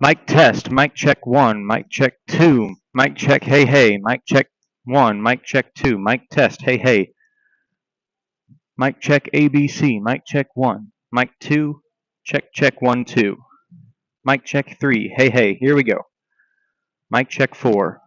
Mic test, mic check one, mic check two, mic check, hey hey, mic check one, mic check two, mic test, hey hey, mic check ABC, mic check one, mic two, check one two, mic check three, hey hey, here we go, mic check four.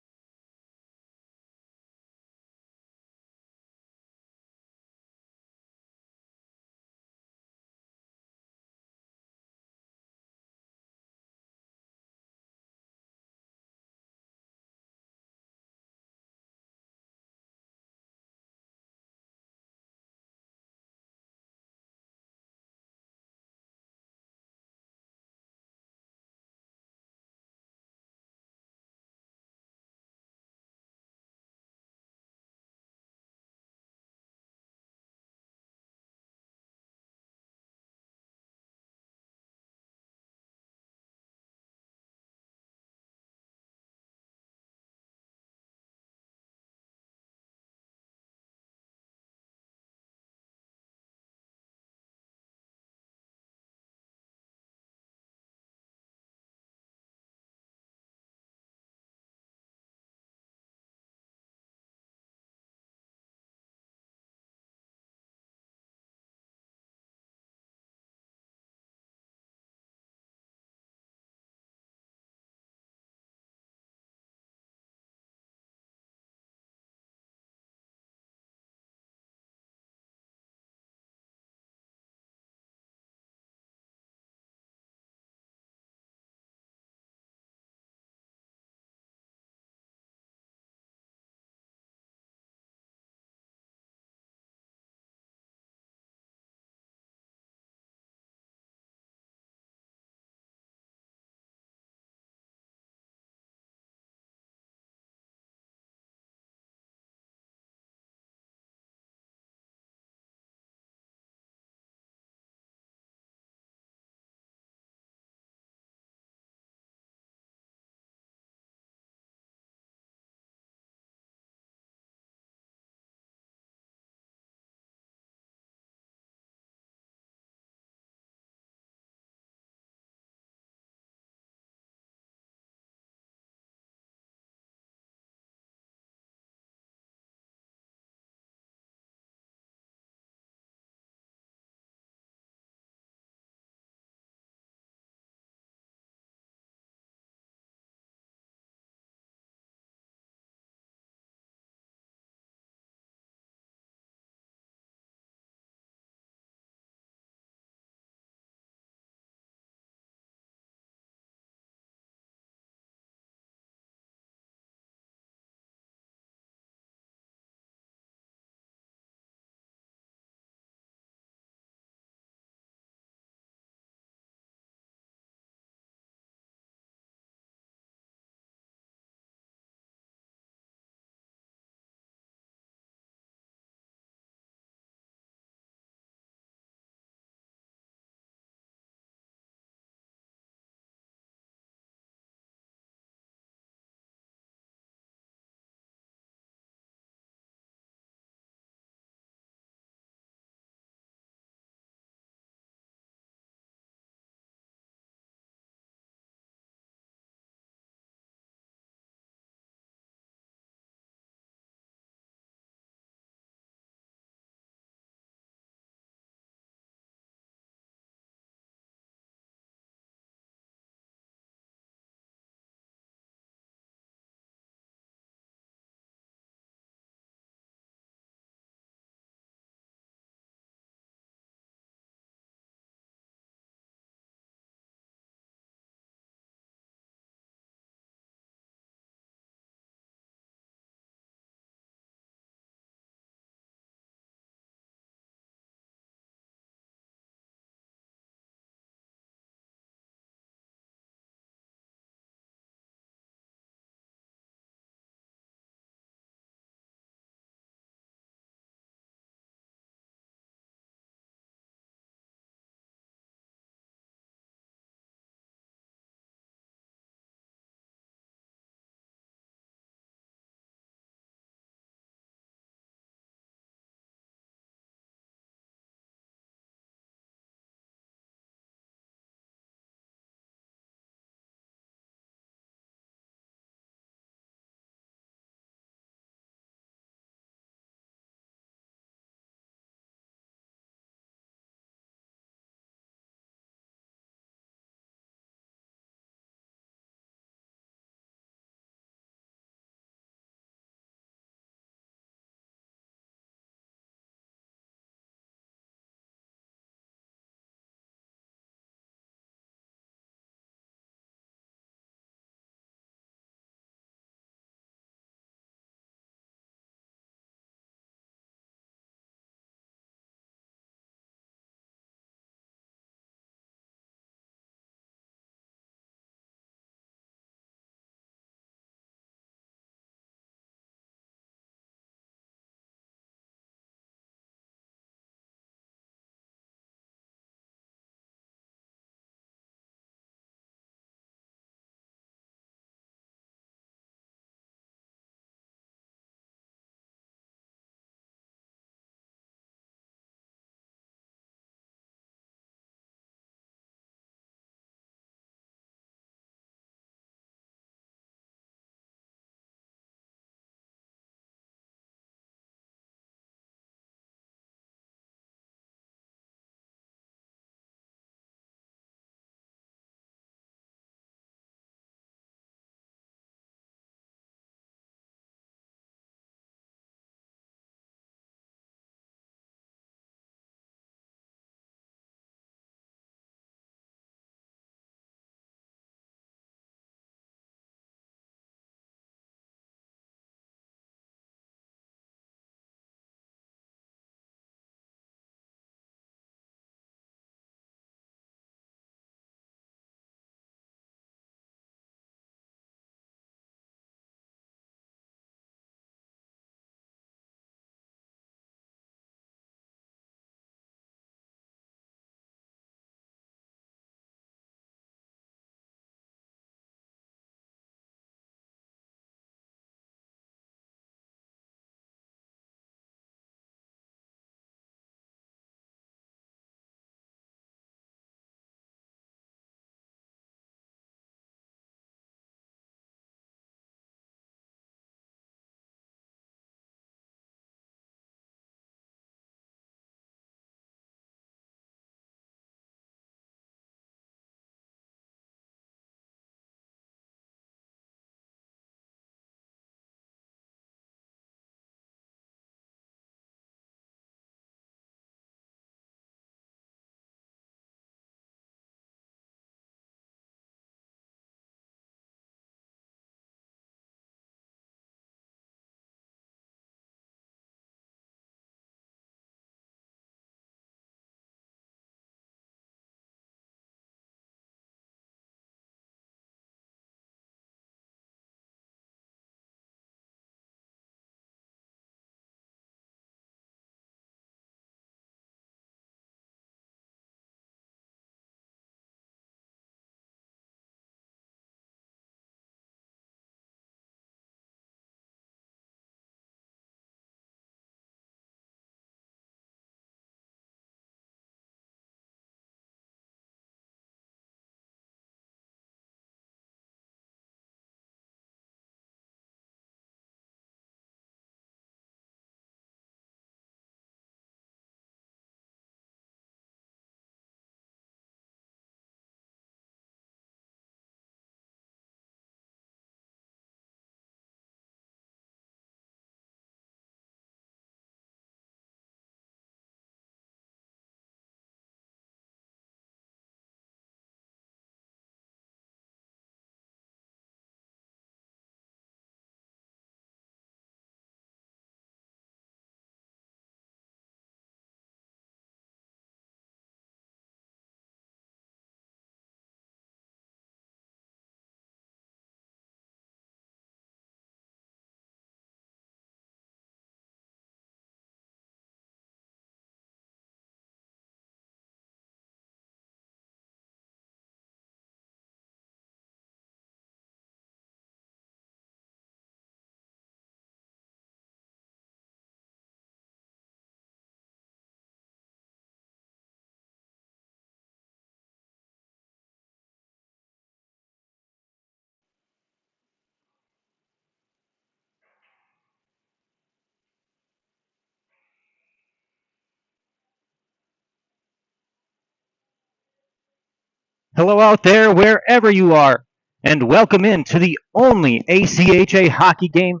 Hello out there, wherever you are, and welcome in to the only ACHA hockey game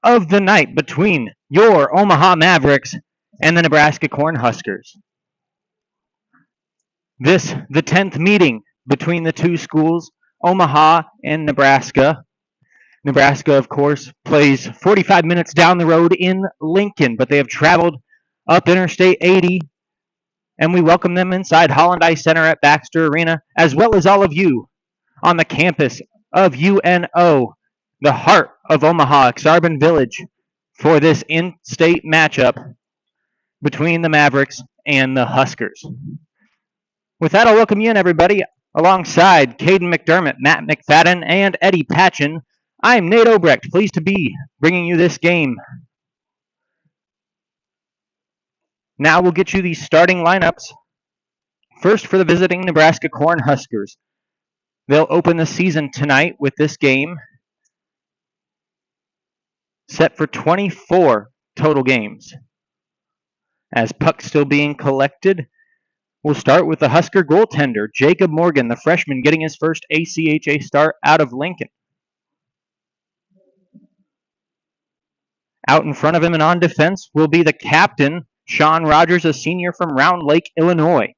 of the night between your Omaha Mavericks and the Nebraska Cornhuskers. This, the 10th meeting between the two schools, Omaha and Nebraska. Nebraska, of course, plays 45 minutes down the road in Lincoln, but they have traveled up Interstate 80, and we welcome them inside Holland Ice Center at Baxter Arena, as well as all of you on the campus of UNO, the heart of Omaha, Exarban Village, for this in-state matchup between the Mavericks and the Huskers. With that, I'll welcome you in, everybody, alongside Caden McDermott, Matt McFadden, and Eddie Patchen. I'm Nate Obrecht, pleased to be bringing you this game. Now we'll get you the starting lineups. First, for the visiting Nebraska Cornhuskers. They'll open the season tonight with this game, set for 24 total games. As puck's still being collected, we'll start with the Husker goaltender, Jacob Morgan, the freshman, getting his first ACHA start out of Lincoln. Out in front of him and on defense will be the captain, Sean Rogers, a senior from Round Lake, Illinois.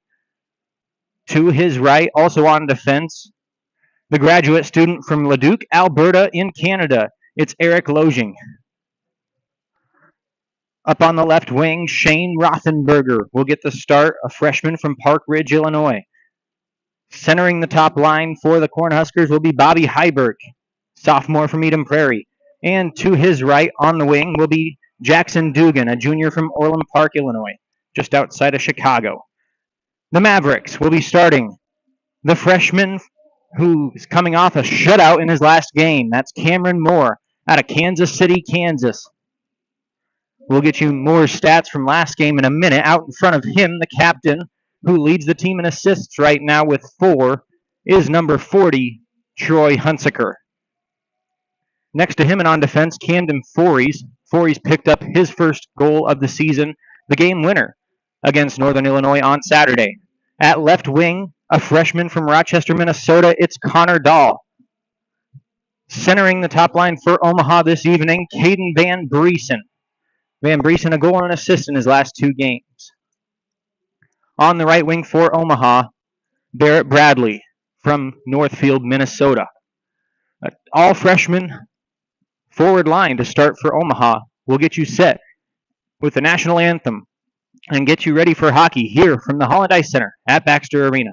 To his right, also on defense, the graduate student from Leduc, Alberta in Canada. It's Eric Lojing. Up on the left wing, Shane Rothenberger will get the start, a freshman from Park Ridge, Illinois. Centering the top line for the Cornhuskers will be Bobby Heiberg, sophomore from Eden Prairie. And to his right on the wing will be Jackson Dugan, a junior from Orland Park, Illinois, just outside of Chicago. The Mavericks will be starting the freshman who's coming off a shutout in his last game. That's Cameron Moore out of Kansas City, Kansas. We'll get you more stats from last game in a minute. Out in front of him, the captain, who leads the team in assists right now with 4, is number 40, Troy Hunsaker. Next to him and on defense, Camden Fories. Fories picked up his first goal of the season, the game winner, against Northern Illinois on Saturday. At left wing, a freshman from Rochester, Minnesota, it's Connor Dahl. Centering the top line for Omaha this evening, Caden Van Briesen. Van Briesen, a goal and an assist in his last 2 games. On the right wing for Omaha, Barrett Bradley from Northfield, Minnesota. All freshman forward line to start for Omaha. We'll get you set with the national anthem and get you ready for hockey here from the Holland Ice Center at Baxter Arena.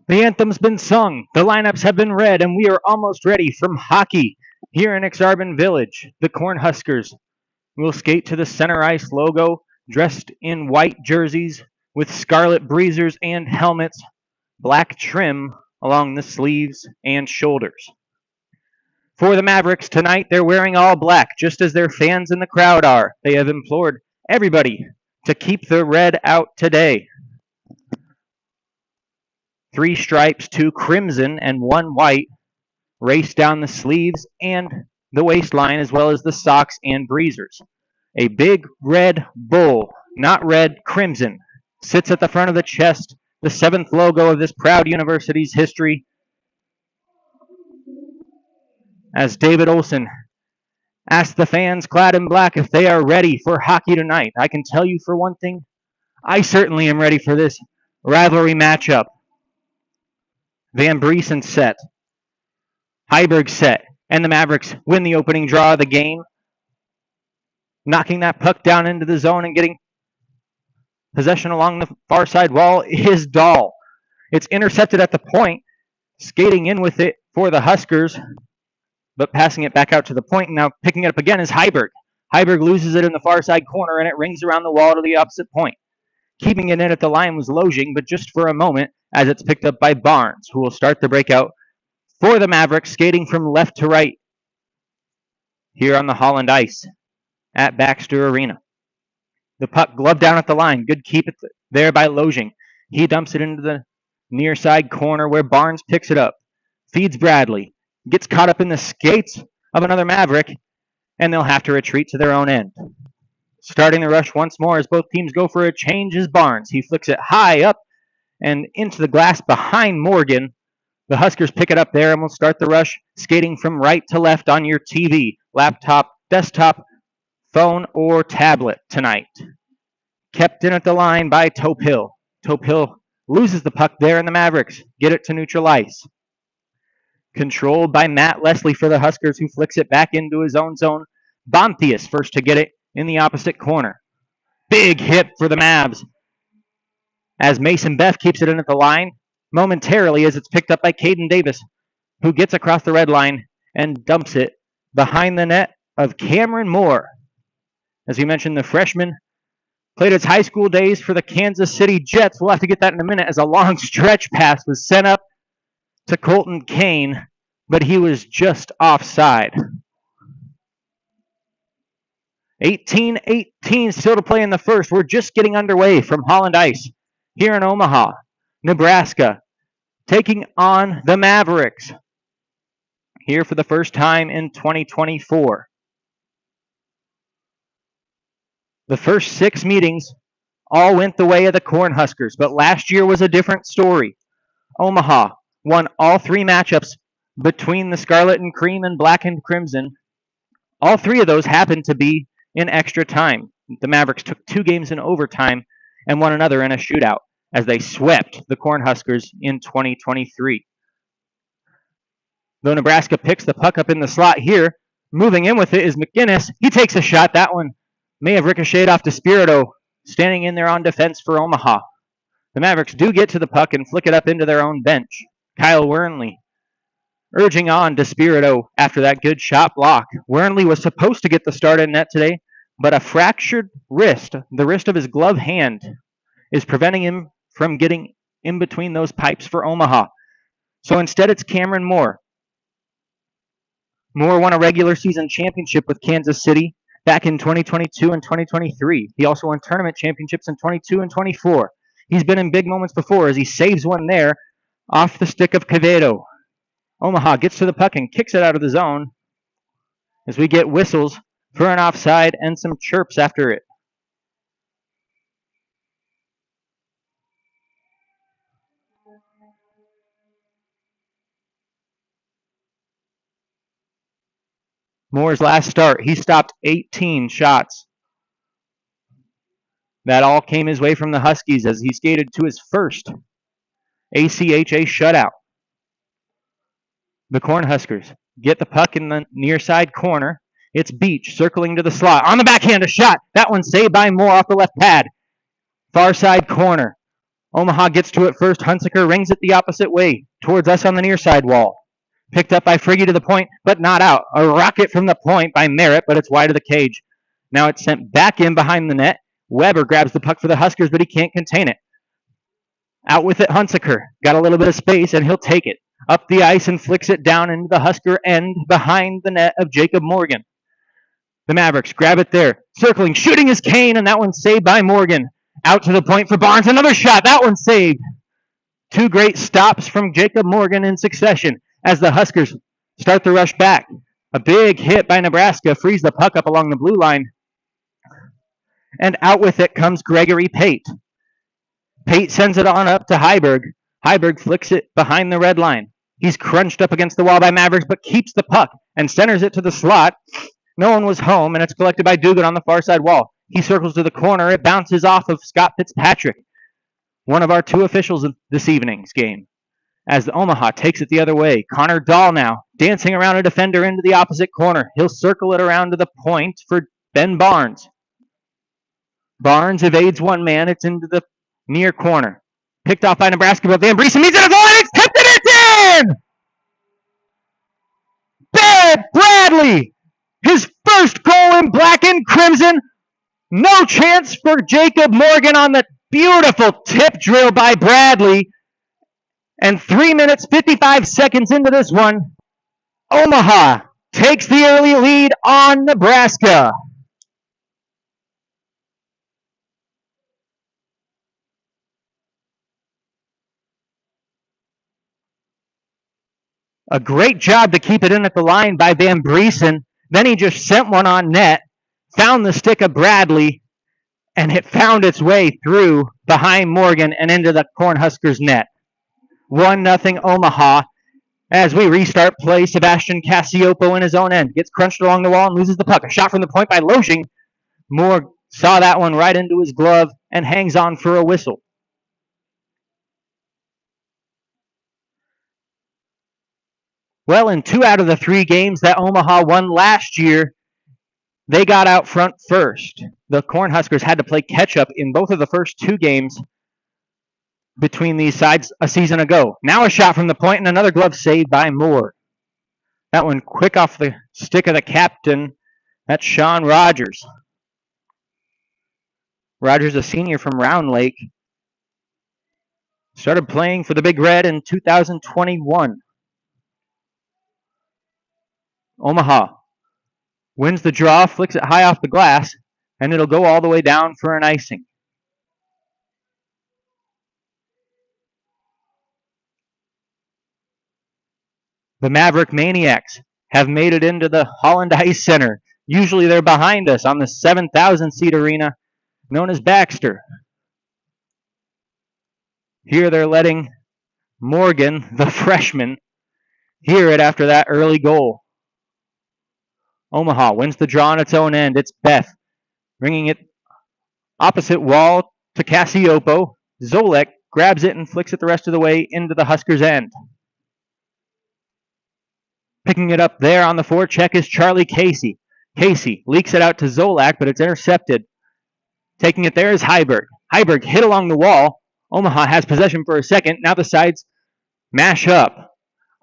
The anthem's been sung, the lineups have been read, and we are almost ready from hockey here in Exarban Village. The Cornhuskers will skate to the center ice logo, dressed in white jerseys with scarlet breezers and helmets, black trim along the sleeves and shoulders. For the Mavericks tonight, they're wearing all black, just as their fans in the crowd are. They have implored everybody to keep the red out today. 3 stripes, 2 crimson, and 1 white race down the sleeves and the waistline, as well as the socks and breezers. A big red bull, not red, crimson, sits at the front of the chest, the seventh logo of this proud university's history. As David Olson asks the fans clad in black if they are ready for hockey tonight. I can tell you for one thing, I certainly am ready for this rivalry matchup. Van Briesen set, Heiberg set, and the Mavericks win the opening draw of the game, knocking that puck down into the zone and getting possession along the far side wall is Dahl. It's intercepted at the point, skating in with it for the Huskers, but passing it back out to the point, and now picking it up again is Heiberg. Heiberg loses it in the far side corner, and it rings around the wall to the opposite point. Keeping it in at the line was Lojing, but just for a moment, as it's picked up by Barnes, who will start the breakout for the Mavericks, skating from left to right here on the Holland ice at Baxter Arena. The puck gloved down at the line. Good keep it there by Lojing. He dumps it into the near side corner where Barnes picks it up, feeds Bradley, gets caught up in the skates of another Maverick, and they'll have to retreat to their own end. Starting the rush once more as both teams go for a change is Barnes. He flicks it high up and into the glass behind Morgan. The Huskers pick it up there and will start the rush, skating from right to left on your TV, laptop, desktop, phone, or tablet tonight. Kept in at the line by Topill. Topill loses the puck there, and the Mavericks get it to neutral ice. Controlled by Matt Leslie for the Huskers, who flicks it back into his own zone. Bonthius first to get it in the opposite corner. Big hit for the Mavs as Mason Beth keeps it in at the line momentarily as it's picked up by Caden Davis, who gets across the red line and dumps it behind the net of Cameron Moore. As we mentioned, the freshman played its high school days for the Kansas City Jets. We'll have to get that in a minute as a long stretch pass was sent up to Colton Kane, but he was just offside. 18-18 still to play in the first. We're just getting underway from Holland Ice here in Omaha, Nebraska, taking on the Mavericks here for the first time in 2024. The first 6 meetings all went the way of the Cornhuskers, but last year was a different story. Omaha won all 3 matchups between the Scarlet and Cream and Black and Crimson. All 3 of those happened to be in extra time. The Mavericks took 2 games in overtime and one another in a shootout as they swept the Cornhuskers in 2023. Though Nebraska picks the puck up in the slot here, moving in with it is McGinnis. He takes a shot. That one may have ricocheted off DeSpirito, standing in there on defense for Omaha. The Mavericks do get to the puck and flick it up into their own bench. Kyle Wernley urging on DeSpirito after that good shot block. Wernley was supposed to get the start in net today, but a fractured wrist, the wrist of his glove hand, is preventing him from getting in between those pipes for Omaha. So instead it's Cameron Moore. Moore won a regular season championship with Kansas City back in 2022 and 2023. He also won tournament championships in 22 and 24. He's been in big moments before as he saves one there off the stick of Quevedo. Omaha gets to the puck and kicks it out of the zone as we get whistles for an offside and some chirps after it. Moore's last start, he stopped 18 shots. That all came his way from the Huskies as he skated to his first ACHA shutout. The Cornhuskers get the puck in the near side corner. It's Beach circling to the slot. On the backhand, a shot. That one saved by Moore off the left pad. Far side corner. Omaha gets to it first. Hunsaker rings it the opposite way towards us on the near side wall. Picked up by Frigge to the point, but not out. A rocket from the point by Merritt, but it's wide of the cage. Now it's sent back in behind the net. Weber grabs the puck for the Huskers, but he can't contain it. Out with it, Hunsaker. Got a little bit of space, and he'll take it up the ice and flicks it down into the Husker end behind the net of Jacob Morgan. The Mavericks grab it there. Circling, shooting is Kane, and that one's saved by Morgan. Out to the point for Barnes. Another shot. That one's saved. Two great stops from Jacob Morgan in succession as the Huskers start the rush back. A big hit by Nebraska frees the puck up along the blue line. And out with it comes Gregory Pate. Pate sends it on up to Heiberg. Heiberg flicks it behind the red line. He's crunched up against the wall by Mavericks, but keeps the puck and centers it to the slot. No one was home, and it's collected by Dugan on the far side wall. He circles to the corner. It bounces off of Scott Fitzpatrick, one of our two officials in this evening's game. As the Omaha takes it the other way, Connor Dahl now dancing around a defender into the opposite corner. He'll circle it around to the point for Ben Barnes. Barnes evades one man. It's into the near corner. Picked off by Nebraska, but Van Briesen meets it a goal, and it's tipped, and it's in! Ben Bradley! His first goal in black and crimson. No chance for Jacob Morgan on the beautiful tip drill by Bradley. And 3 minutes, 55 seconds into this one, Omaha takes the early lead on Nebraska. A great job to keep it in at the line by Van Briesen. Then he just sent one on net, found the stick of Bradley, and it found its way through behind Morgan and into the Cornhuskers net. 1-0 Omaha. As we restart play, Sebastian Cassiopo in his own end gets crunched along the wall and loses the puck. A shot from the point by Loshing. Moore saw that one right into his glove and hangs on for a whistle. Well, in 2 out of the 3 games that Omaha won last year, they got out front first. The Cornhuskers had to play catch-up in both of the first 2 games between these sides a season ago. Now a shot from the point and another glove save by Moore. That one quick off the stick of the captain. That's Sean Rogers. Rogers, a senior from Round Lake. Started playing for the Big Red in 2021. Omaha wins the draw, flicks it high off the glass, and it'll go all the way down for an icing. The Maverick Maniacs have made it into the Holland Ice Center. Usually they're behind us on the 7,000-seat arena known as Baxter. Here they're letting Morgan, the freshman, hear it after that early goal. Omaha wins the draw on its own end. It's Beth bringing it opposite wall to Cassiopo. Zolek grabs it and flicks it the rest of the way into the Huskers' end. Picking it up there on the forecheck is Charlie Casey. Casey leaks it out to Zolak, but it's intercepted. Taking it there is Heiberg. Heiberg hit along the wall. Omaha has possession for a second. Now the sides mash up.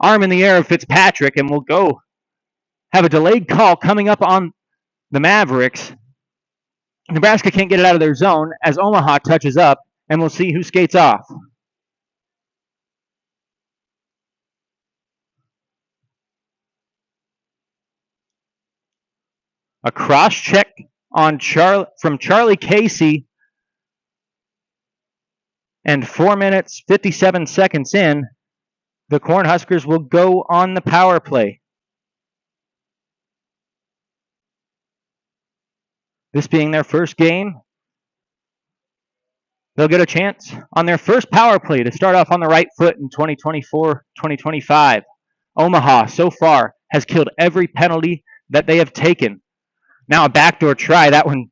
Arm in the air of Fitzpatrick, and we'll go have a delayed call coming up on the Mavericks. Nebraska can't get it out of their zone as Omaha touches up, and we'll see who skates off. A cross check on from Charlie Casey, and 4 minutes, 57 seconds in, the Cornhuskers will go on the power play. This being their first game, they'll get a chance on their first power play to start off on the right foot in 2024-2025. Omaha, so far, has killed every penalty that they have taken. Now a backdoor try. That one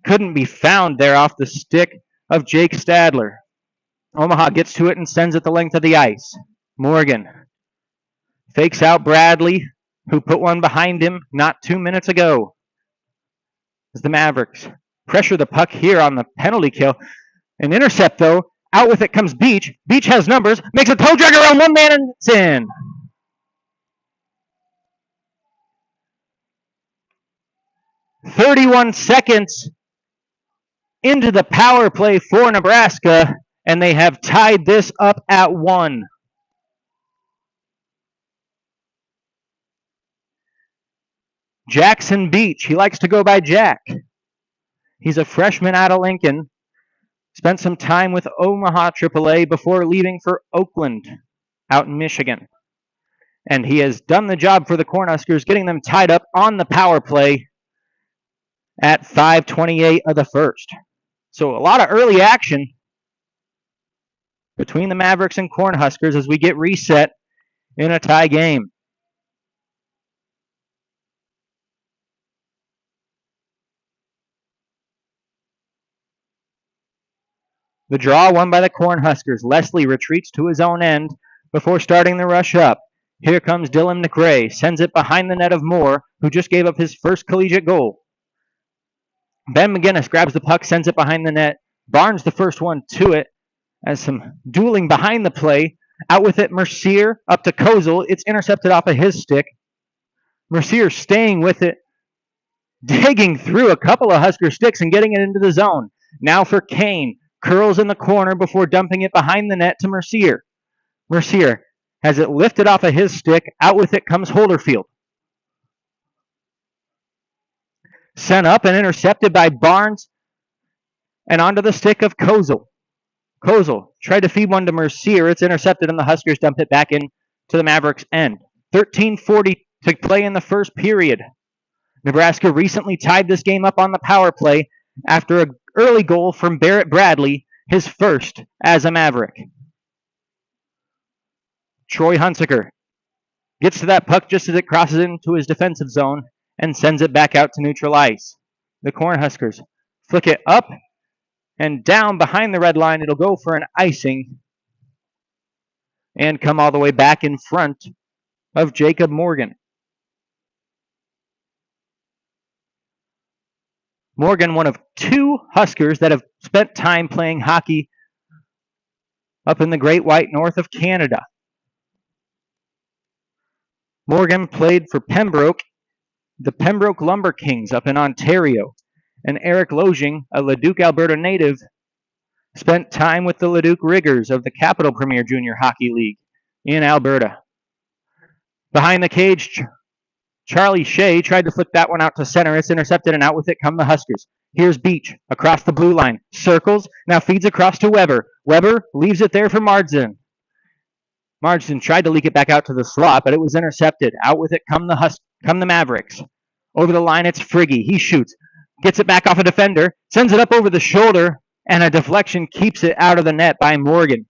couldn't be found there off the stick of Jake Stadler. Omaha gets to it and sends it the length of the ice. Morgan fakes out Bradley, who put one behind him not 2 minutes ago. As the Mavericks pressure the puck here on the penalty kill. An intercept, though. Out with it comes Beach. Beach has numbers. Makes a toe drag around one man, and it's in. "31 seconds into the power play for Nebraska, and they have tied this up at 1. Jackson Beach. He likes to go by Jack. He's a freshman out of Lincoln. Spent some time with Omaha AAA before leaving for Oakland out in Michigan. And he has done the job for the Cornhuskers, getting them tied up on the power play at 5:28 of the first. So a lot of early action between the Mavericks and Cornhuskers as we get reset in a tie game. The draw won by the Cornhuskers. Leslie retreats to his own end before starting the rush up. Here comes Dylan McRae, sends it behind the net of Moore, who just gave up his first collegiate goal. Ben McGinnis grabs the puck, sends it behind the net. Barnes the first one to it, as some dueling behind the play. Out with it, Mercier up to Kozel. It's intercepted off of his stick. Mercier staying with it, digging through a couple of Husker sticks and getting it into the zone. Now for Kane. Curls in the corner before dumping it behind the net to Mercier. Mercier has it lifted off of his stick. Out with it comes Holderfield. Sent up and intercepted by Barnes and onto the stick of Kozel. Kozel tried to feed one to Mercier. It's intercepted and the Huskers dump it back in to the Mavericks' end. 13:40 to play in the first period. Nebraska recently tied this game up on the power play after an early goal from Barrett Bradley, his first as a Maverick. Troy Hunsaker gets to that puck just as it crosses into his defensive zone and sends it back out to neutral ice. The Cornhuskers flick it up and down behind the red line. It'll go for an icing and come all the way back in front of Jacob Morgan. Morgan, one of two Huskers that have spent time playing hockey up in the Great White North of Canada. Morgan played for Pembroke, the Pembroke Lumber Kings up in Ontario. And Eric Loging, a Leduc, Alberta native, spent time with the Leduc Riggers of the Capital Premier Junior Hockey League in Alberta. Behind the cage, Charlie Shea tried to flick that one out to center. It's intercepted, and out with it come the Huskers. Here's Beach across the blue line. Circles, now feeds across to Weber. Weber leaves it there for Marsden. Marsden tried to leak it back out to the slot, but it was intercepted. Out with it come the Mavericks. Over the line, it's Friggy. He shoots. Gets it back off a defender. Sends it up over the shoulder, and a deflection keeps it out of the net by Morgan.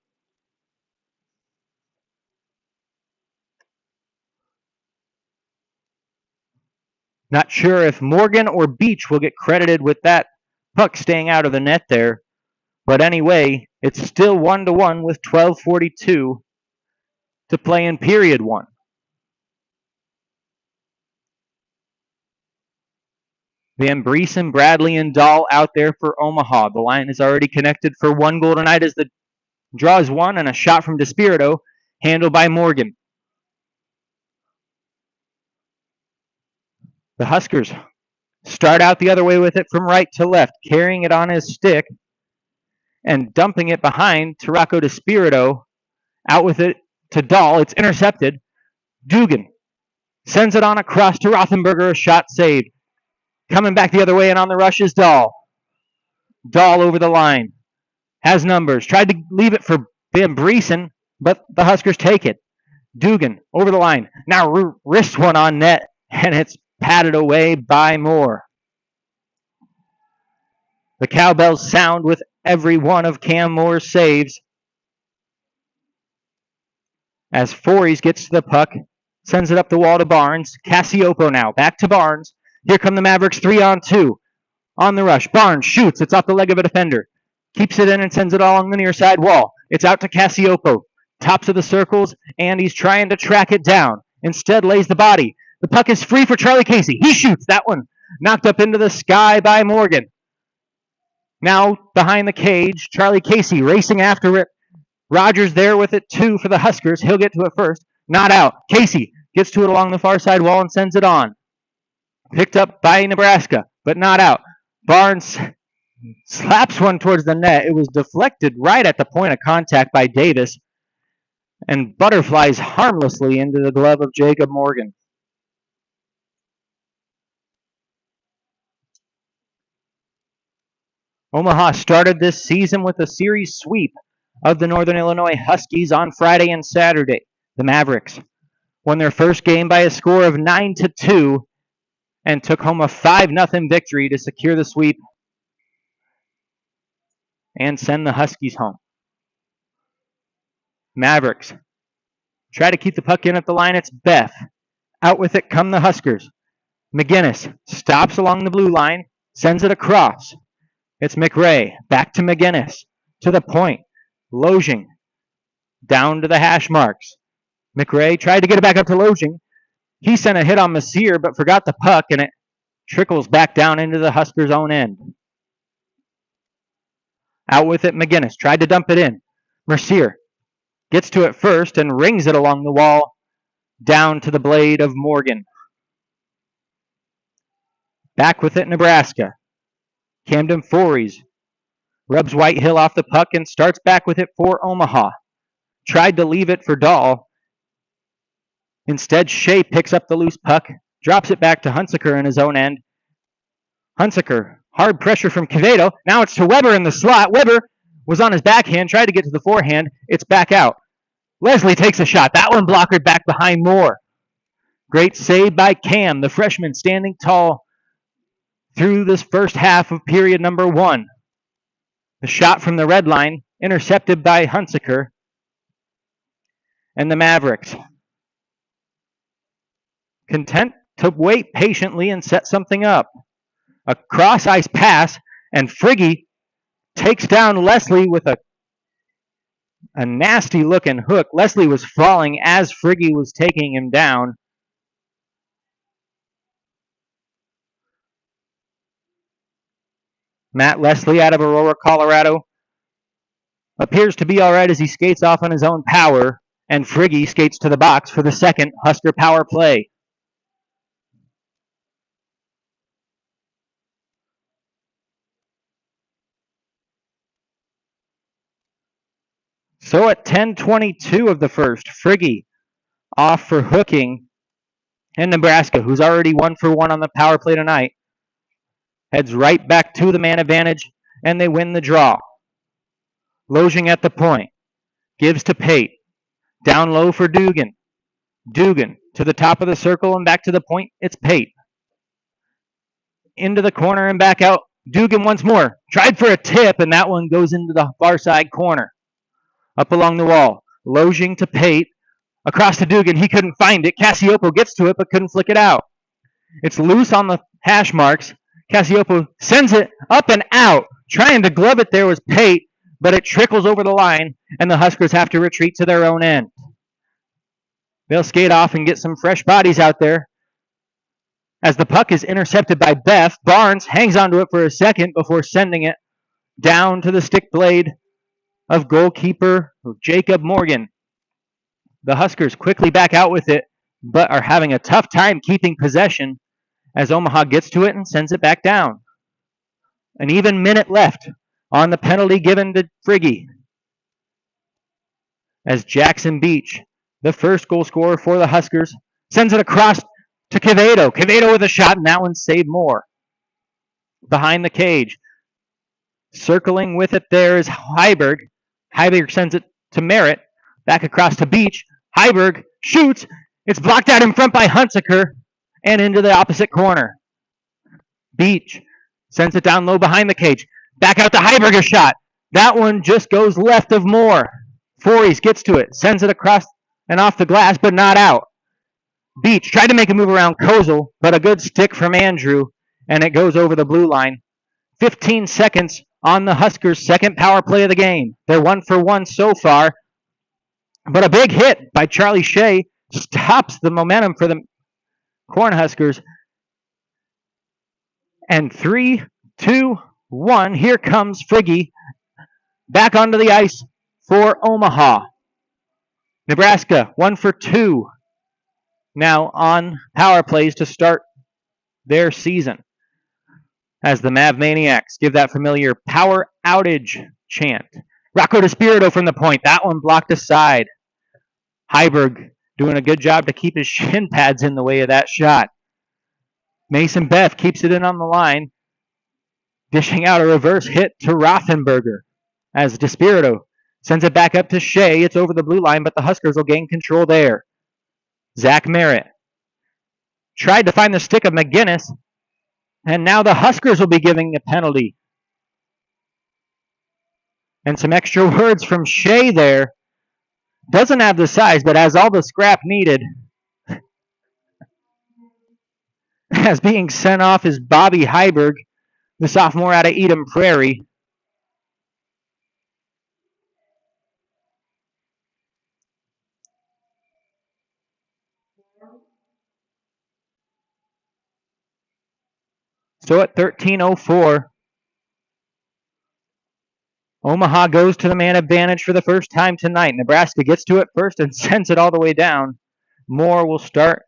Not sure if Morgan or Beach will get credited with that puck staying out of the net there. But anyway, it's still 1-1 with 12:42 to play in period one. Van Briesen, Bradley, and Dahl out there for Omaha. The line is already connected for one goal tonight as the draw is won and a shot from DeSpirito handled by Morgan. The Huskers start out the other way with it from right to left, carrying it on his stick and dumping it behind to Rocco DeSpirito. Out with it to Dahl. It's intercepted. Dugan sends it on across to Rothenberger. A shot saved. Coming back the other way and on the rush is Dahl. Dahl over the line. Has numbers. Tried to leave it for Van Briesen, but the Huskers take it. Dugan over the line. Now wrists one on net, and it's patted away by Moore. The cowbells sound with every one of Cam Moore's saves. As Fories gets to the puck, sends it up the wall to Barnes. Cassiopo now, back to Barnes. Here come the Mavericks 3-on-2. On the rush, Barnes shoots. It's off the leg of a defender. Keeps it in and sends it all on the near side wall. It's out to Cassiopo. Tops of the circles, and he's trying to track it down. Instead, lays the body. The puck is free for Charlie Casey. He shoots that one. Knocked up into the sky by Morgan. Now, behind the cage, Charlie Casey racing after it. Rogers there with it, too, for the Huskers. He'll get to it first. Not out. Casey gets to it along the far side wall and sends it on. Picked up by Nebraska, but not out. Barnes slaps one towards the net. It was deflected right at the point of contact by Davis and butterflies harmlessly into the glove of Jacob Morgan. Omaha started this season with a series sweep of the Northern Illinois Huskies on Friday and Saturday. The Mavericks won their first game by a score of 9-2 and took home a 5-0 victory to secure the sweep and send the Huskies home. Mavericks try to keep the puck in at the line. It's Beth. Out with it come the Huskers. McGinnis stops along the blue line, sends it across. It's McRae. Back to McGinnis. To the point. Lojing. Down to the hash marks. McRae tried to get it back up to Lojing. He sent a hit on Messier, but forgot the puck, and it trickles back down into the Huskers' own end. Out with it, McGinnis. Tried to dump it in. Mercier gets to it first and rings it along the wall down to the blade of Morgan. Back with it, Nebraska. Camden Fories rubs Whitehill off the puck and starts back with it for Omaha. Tried to leave it for Dahl. Instead, Shea picks up the loose puck, drops it back to Hunsaker in his own end. Hunsaker, hard pressure from Quevedo. Now it's to Weber in the slot. Weber was on his backhand, tried to get to the forehand. It's back out. Leslie takes a shot. That one blockered back behind Moore. Great save by Cam, the freshman standing tall through this first half of period number 1. The shot from the red line, intercepted by Hunsaker. And the Mavericks, content to wait patiently and set something up. A cross-ice pass, and Friggy takes down Leslie with a nasty-looking hook. Leslie was falling as Friggy was taking him down. Matt Leslie out of Aurora, Colorado, appears to be all right as he skates off on his own power, and Friggy skates to the box for the second Husker power play. So at 10:22 of the first, Friggy off for hooking, and Nebraska, who's already 1-for-1 on the power play tonight, heads right back to the man advantage, and they win the draw. Lojing at the point, gives to Pate, down low for Dugan. Dugan to the top of the circle and back to the point, it's Pate. Into the corner and back out, Dugan once more, tried for a tip, and that one goes into the far side corner. Up along the wall, Lojing to Pate, across to Dugan, he couldn't find it. Cassiopo gets to it, but couldn't flick it out. It's loose on the hash marks. Cassiopo sends it up and out. Trying to glove it there was Pate, but it trickles over the line, and the Huskers have to retreat to their own end. They'll skate off and get some fresh bodies out there. As the puck is intercepted by Beth, Barnes hangs onto it for a second before sending it down to the stick blade of goalkeeper Jacob Morgan. The Huskers quickly back out with it, but are having a tough time keeping possession as Omaha gets to it and sends it back down. An even minute left on the penalty given to Friggy. As Jackson Beach, the first goal scorer for the Huskers, sends it across to Quevedo. Quevedo with a shot, and that one saved more. Behind the cage. Circling with it there is Heiberg. Heiberg sends it to Merritt. Back across to Beach. Heiberg shoots. It's blocked out in front by Hunsaker and into the opposite corner. Beach sends it down low behind the cage. Back out to Heiberg, a shot. That one just goes left of Moore. Fories gets to it. Sends it across and off the glass, but not out. Beach tried to make a move around Kozel, but a good stick from Andrew, and it goes over the blue line. 15 seconds on the Huskers' second power play of the game. They're 1-for-1 so far, but a big hit by Charlie Shea stops the momentum for the Cornhuskers. And 3, 2, 1, here comes Friggy back onto the ice for Omaha. Nebraska 1-for-2 now on power plays to start their season, as the Mav Maniacs give that familiar power outage chant. Rocco DeSpirito from the point. That one blocked aside. Heiberg doing a good job to keep his shin pads in the way of that shot. Mason Beth keeps it in on the line, dishing out a reverse hit to Rothenberger as DeSpirito sends it back up to Shea. It's over the blue line, but the Huskers will gain control there. Zach Merritt tried to find the stick of McGinnis, and now the Huskers will be giving a penalty. And some extra words from Shea there. Doesn't have the size, but has all the scrap needed. As being sent off is Bobby Heiberg, the sophomore out of Eden Prairie. So at 13:04, Omaha goes to the man advantage for the first time tonight. Nebraska gets to it first and sends it all the way down. Moore will start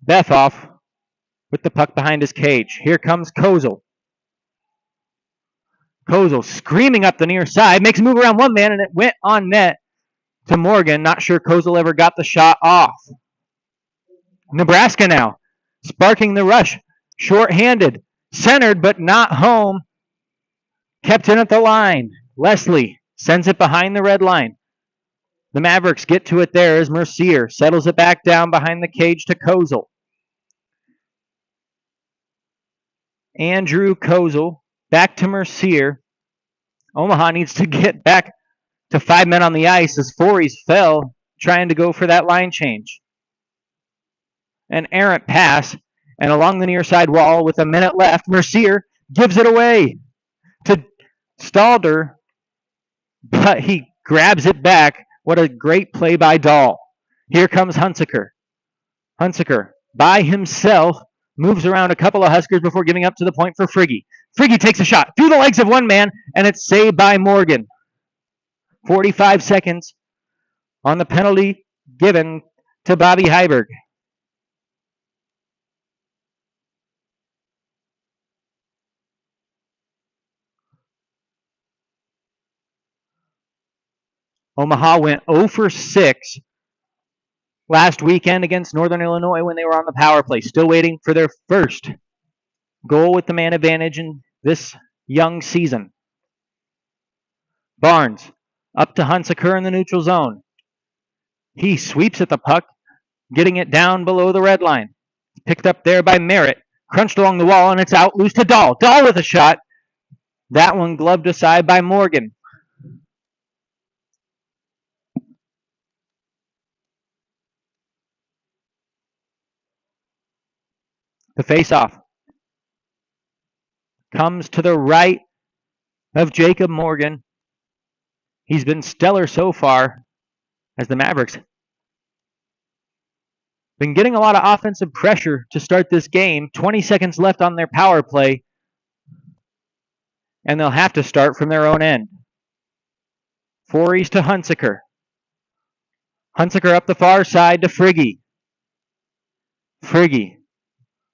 Beth off with the puck behind his cage. Here comes Kozel. Kozel screaming up the near side, makes a move around one man, and it went on net to Morgan. Not sure Kozel ever got the shot off. Nebraska now sparking the rush. Short-handed. Centered, but not home. Kept in at the line. Leslie sends it behind the red line. The Mavericks get to it there as Mercier settles it back down behind the cage to Kozel. Andrew Kozel back to Mercier. Omaha needs to get back to 5 men on the ice as Fories fell trying to go for that line change. An errant pass, and along the near side wall with a minute left, Mercier gives it away to Stalder, but he grabs it back. What a great play by Dahl. Here comes Hunsaker. Hunsaker by himself moves around a couple of Huskers before giving up to the point for Frigge. Frigge takes a shot through the legs of one man, and it's saved by Morgan. 45 seconds on the penalty given to Bobby Heiberg. Omaha went 0 for 6 last weekend against Northern Illinois when they were on the power play. Still waiting for their first goal with the man advantage in this young season. Barnes up to Hunsaker in the neutral zone. He sweeps at the puck, getting it down below the red line. Picked up there by Merritt. Crunched along the wall, and it's out loose to Dahl. Dahl with a shot. That one gloved aside by Morgan. The face-off comes to the right of Jacob Morgan. He's been stellar so far as the Mavericks been getting a lot of offensive pressure to start this game. 20 seconds left on their power play, and they'll have to start from their own end. Fories to Hunsaker. Hunsaker up the far side to Frigge. Frigge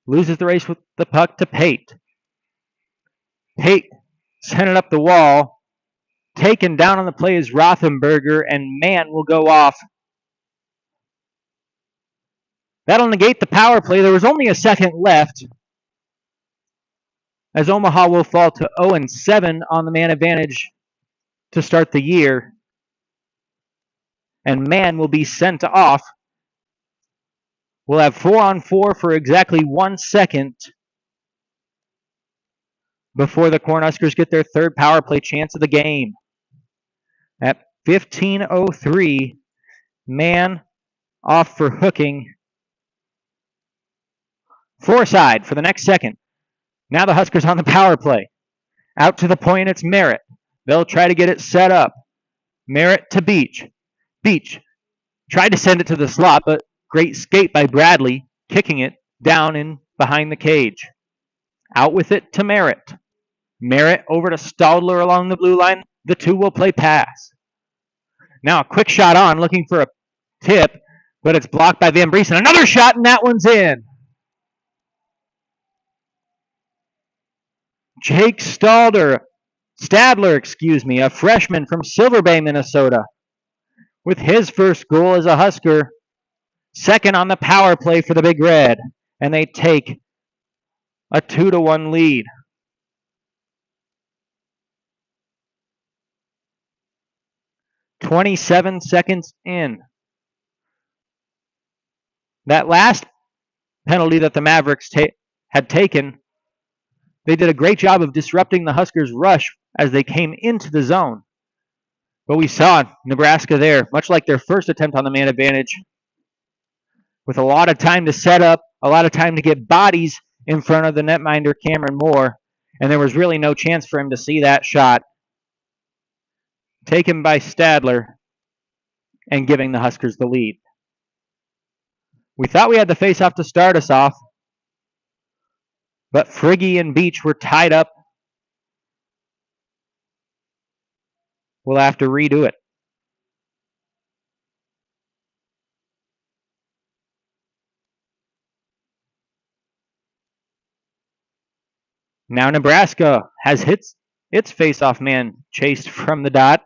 loses the race with the puck to Pate. Pate sent it up the wall. Taken down on the play is Rothenberger, and man will go off. That'll negate the power play. There was only a second left, as Omaha will fall to 0-7 on the man advantage to start the year. And man will be sent off. We'll have 4-on-4 for exactly 1 second before the Cornhuskers get their third power play chance of the game. At 15:03, man off for hooking. Foreside for the next second. Now the Huskers on the power play. Out to the point, it's Merritt. They'll try to get it set up. Merritt to Beach. Beach tried to send it to the slot, but great skate by Bradley, kicking it down in behind the cage. Out with it to Merritt. Merritt over to Stadler along the blue line. The two will play pass. Now a quick shot on, looking for a tip, but it's blocked by Van Briesen. Another shot, and that one's in. Jake Stadler, a freshman from Silver Bay, Minnesota, with his first goal as a Husker. Second on the power play for the Big Red, and they take a 2-1 lead. .27 seconds in. That last penalty that the Mavericks had taken, they did a great job of disrupting the Huskers' rush as they came into the zone. But we saw Nebraska there, much like their first attempt on the man advantage, with a lot of time to set up, a lot of time to get bodies in front of the netminder Cameron Moore, and there was really no chance for him to see that shot taken by Stadler and giving the Huskers the lead. We thought we had the face-off to start us off, but Frigge and Beach were tied up. We'll have to redo it. Now Nebraska has its face-off man chased from the dot.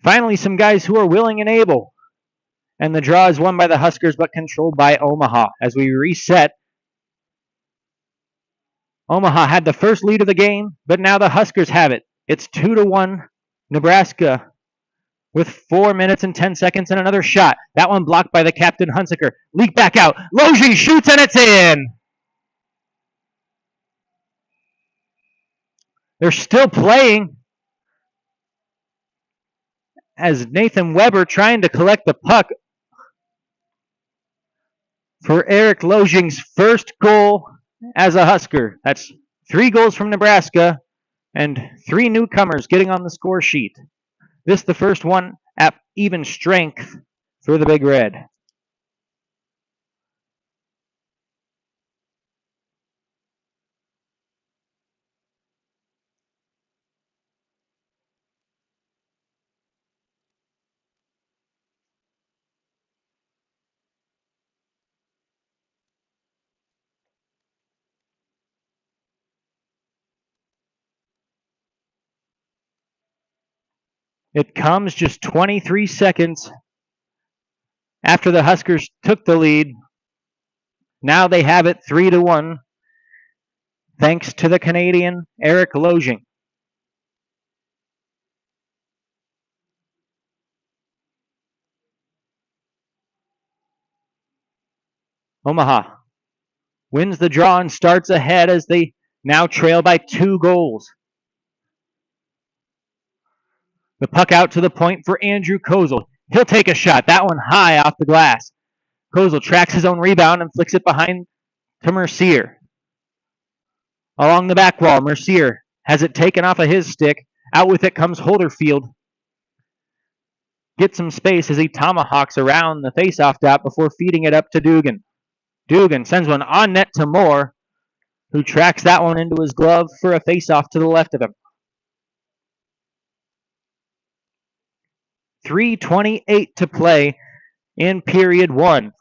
Finally, some guys who are willing and able. And the draw is won by the Huskers, but controlled by Omaha. As we reset, Omaha had the first lead of the game, but now the Huskers have it. It's 2-1 Nebraska with 4 minutes and 10 seconds and another shot. That one blocked by the captain, Hunsaker. Leak back out. Lojing shoots and it's in. They're still playing as Nathan Weber trying to collect the puck for Eric Lojing's first goal as a Husker. That's 3 goals from Nebraska and 3 newcomers getting on the score sheet. This the first one at even strength for the Big Red. It comes just 23 seconds after the Huskers took the lead. Now they have it 3-1, thanks to the Canadian Eric Lojing. Omaha wins the draw and starts ahead as they now trail by 2 goals. The puck out to the point for Andrew Kozel. He'll take a shot. That one high off the glass. Kozel tracks his own rebound and flicks it behind to Mercier. Along the back wall, Mercier has it taken off of his stick. Out with it comes Holderfield. Gets some space as he tomahawks around the face-off dot before feeding it up to Dugan. Dugan sends one on net to Moore, who tracks that one into his glove for a face-off to the left of him. 3:28 to play in period 1.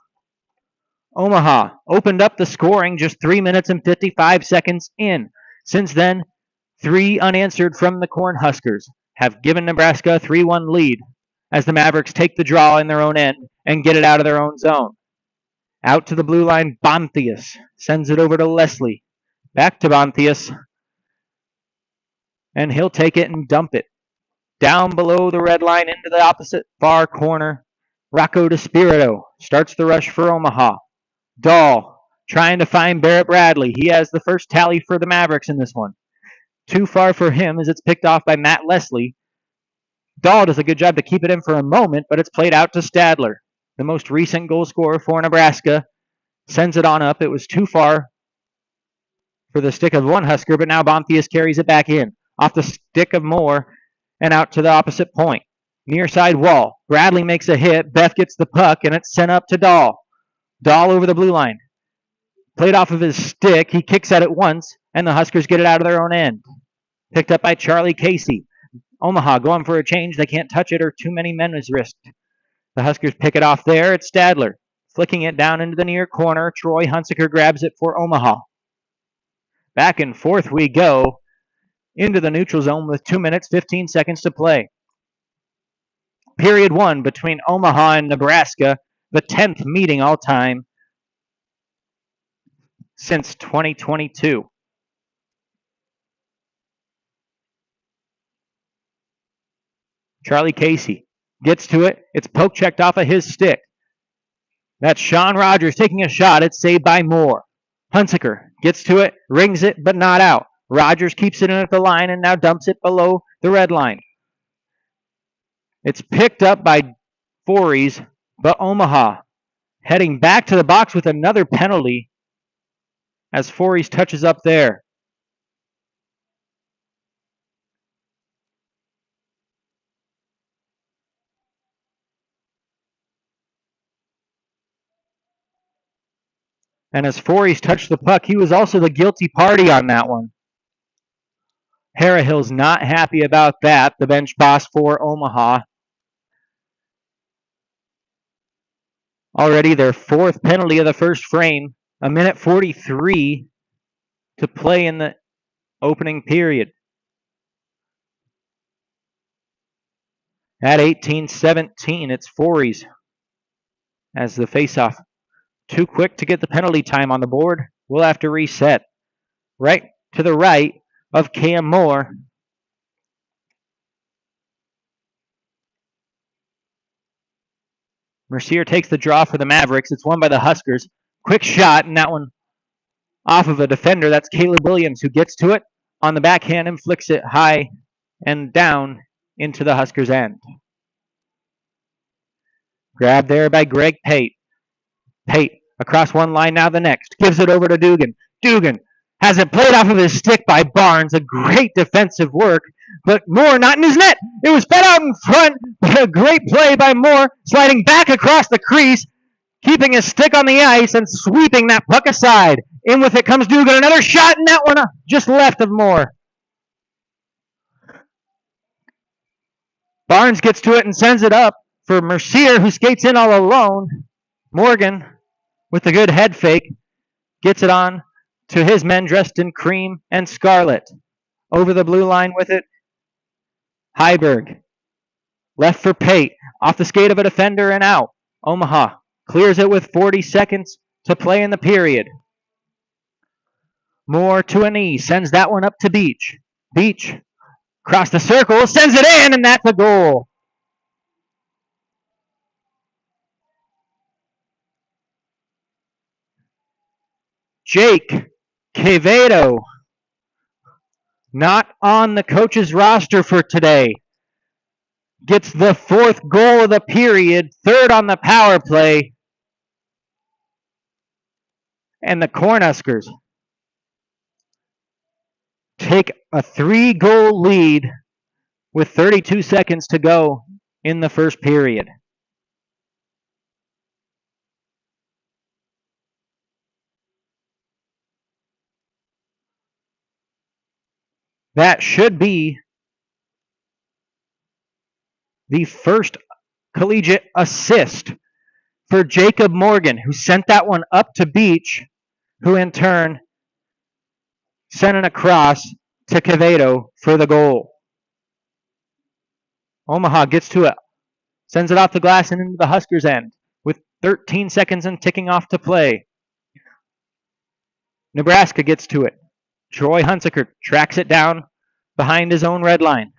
Omaha opened up the scoring just 3 minutes and 55 seconds in. Since then, 3 unanswered from the Cornhuskers have given Nebraska a 3-1 lead as the Mavericks take the draw in their own end and get it out of their own zone. Out to the blue line, Bonthius sends it over to Leslie. Back to Bonthius. And he'll take it and dump it. Down below the red line into the opposite far corner, Rocco DeSpirito starts the rush for Omaha. Dahl trying to find Barrett Bradley. He has the first tally for the Mavericks in this one. Too far for him as it's picked off by Matt Leslie. Dahl does a good job to keep it in for a moment, but it's played out to Stadler, the most recent goal scorer for Nebraska. Sends it on up. It was too far for the stick of one Husker, but now Bonthius carries it back in. Off the stick of Moore and out to the opposite point. Near side wall. Bradley makes a hit. Beth gets the puck, and it's sent up to Dahl. Dahl over the blue line. Played off of his stick. He kicks at it once, and the Huskers get it out of their own end. Picked up by Charlie Casey. Omaha going for a change. They can't touch it or too many men is risked. The Huskers pick it off there. It's Stadler. Flicking it down into the near corner. Troy Hunsaker grabs it for Omaha. Back and forth we go into the neutral zone with 2 minutes, 15 seconds to play. Period 1 between Omaha and Nebraska, the 10th meeting all time since 2022. Charlie Casey gets to it. It's poke checked off of his stick. That's Sean Rogers taking a shot. It's saved by Moore. Hunsaker gets to it, rings it, but not out. Rogers keeps it in at the line and now dumps it below the red line. It's picked up by Voorhees, but Omaha heading back to the box with another penalty as Voorhees touches up there. And as Voorhees touched the puck, he was also the guilty party on that one. Harrahill's not happy about that, the bench boss for Omaha. Already their fourth penalty of the first frame. A minute 43 to play in the opening period. At 18-17, it's Voorhees as the faceoff. Too quick to get the penalty time on the board. We'll have to reset. Right to the right of Cam Moore. Mercier takes the draw for the Mavericks. It's won by the Huskers. Quick shot, and that one off of a defender. That's Caleb Williams who gets to it on the backhand and flicks it high and down into the Huskers' end. Grabbed there by Greg Pate. Pate across one line, now the next. Gives it over to Dugan. Dugan has it played off of his stick by Barnes. A great defensive work, but Moore not in his net. It was fed out in front, but a great play by Moore, sliding back across the crease, keeping his stick on the ice and sweeping that puck aside. In with it comes Dugan. Another shot, and that one just left of Moore. Barnes gets to it and sends it up for Mercier, who skates in all alone. Morgan, with a good head fake, gets it on to his men dressed in cream and scarlet. Over the blue line with it, Heiberg. Left for Pate. Off the skate of a defender and out. Omaha clears it with 40 seconds to play in the period. Moore to a knee. Sends that one up to Beach. Beach across the circle. Sends it in, and that's a goal. Jake Quevedo, not on the coach's roster for today, gets the fourth goal of the period, third on the power play. And the Cornhuskers take a 3-goal lead with 32 seconds to go in the first period. That should be the first collegiate assist for Jacob Morgan, who sent that one up to Beach, who in turn sent it across to Quevedo for the goal. Omaha gets to it, sends it off the glass and into the Huskers' end with 13 seconds and ticking off to play. Nebraska gets to it. Troy Hunsaker tracks it down behind his own red line.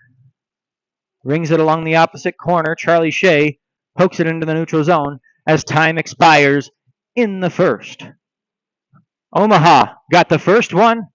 Rings it along the opposite corner. Charlie Shea pokes it into the neutral zone as time expires in the first. Omaha got the first one.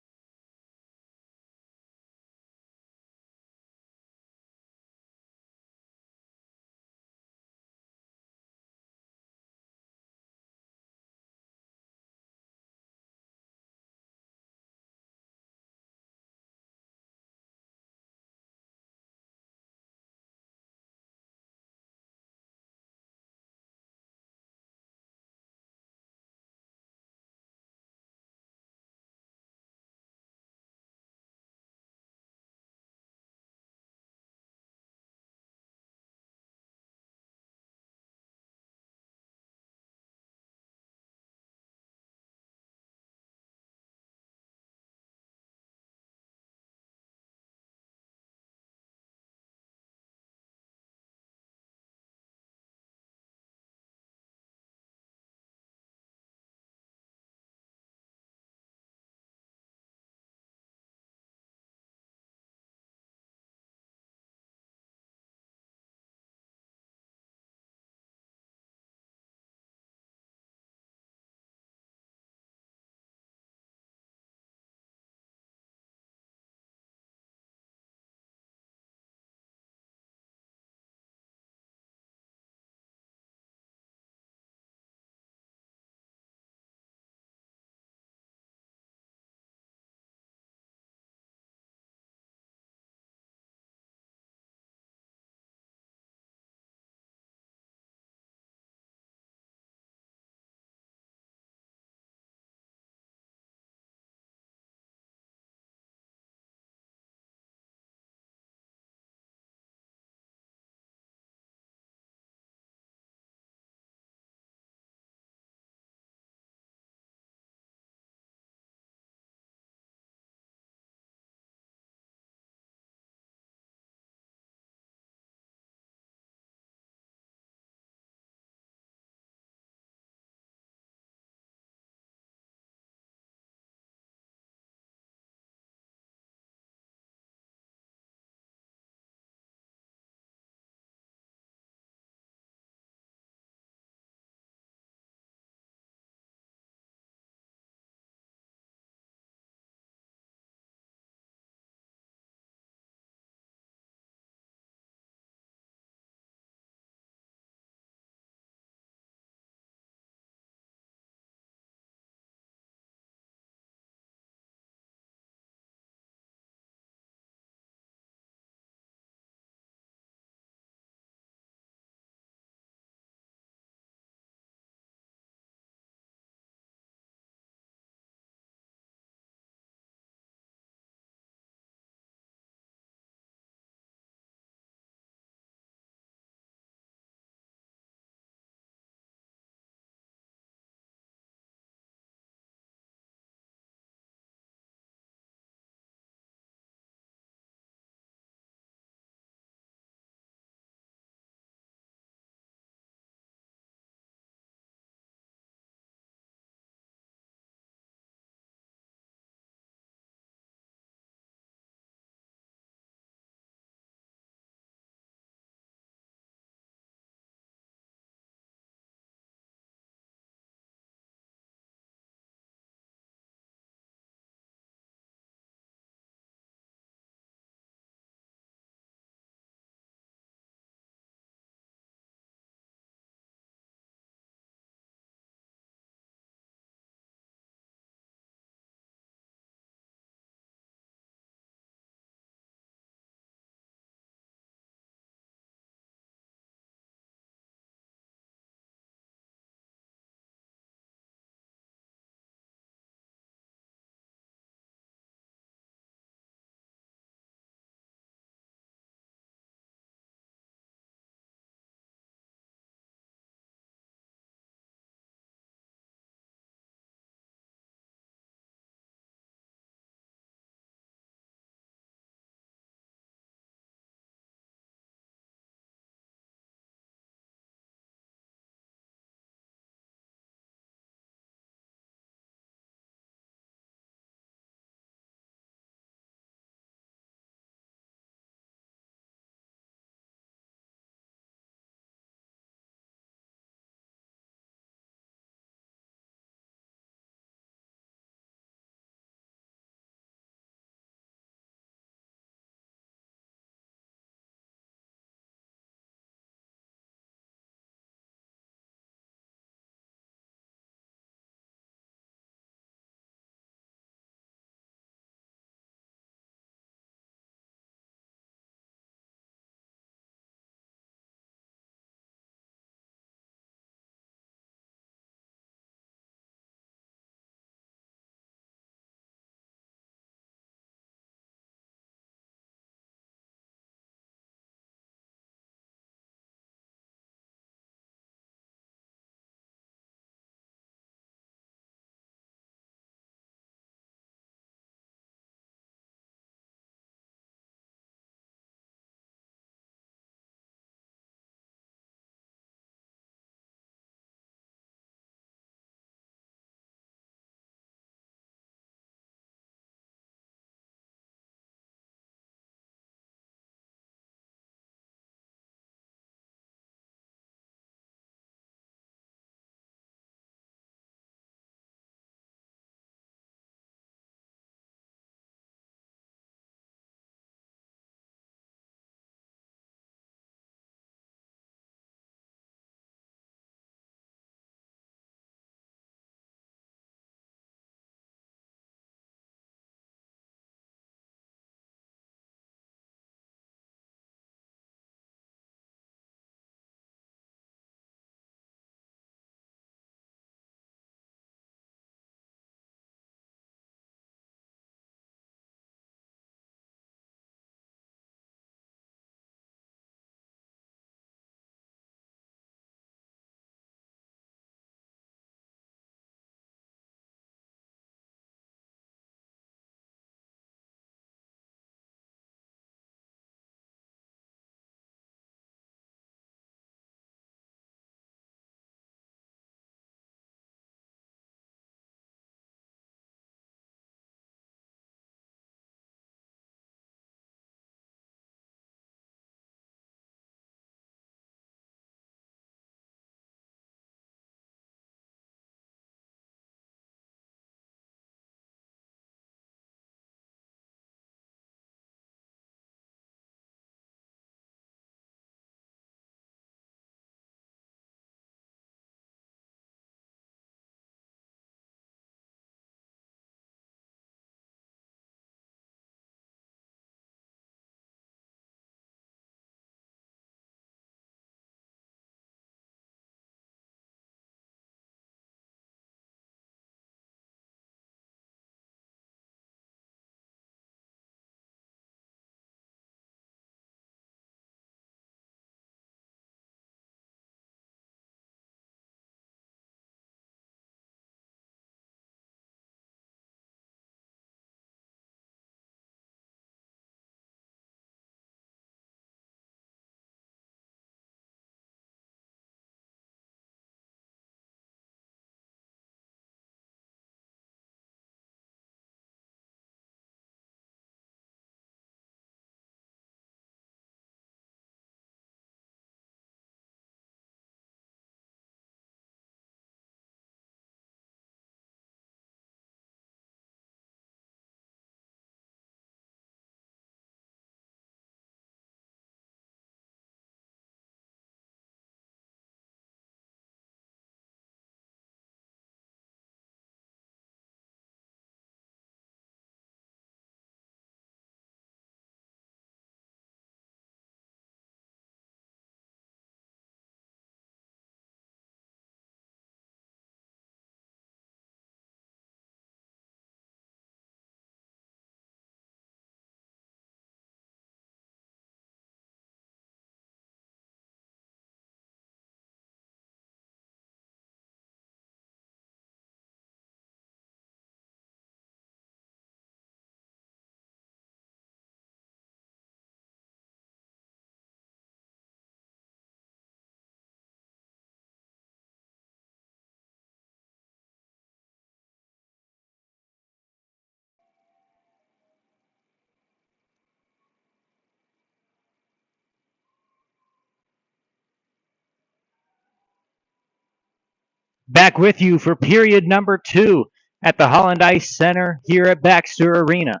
Back with you for period number 2 at the Holland Ice Center here at Baxter Arena.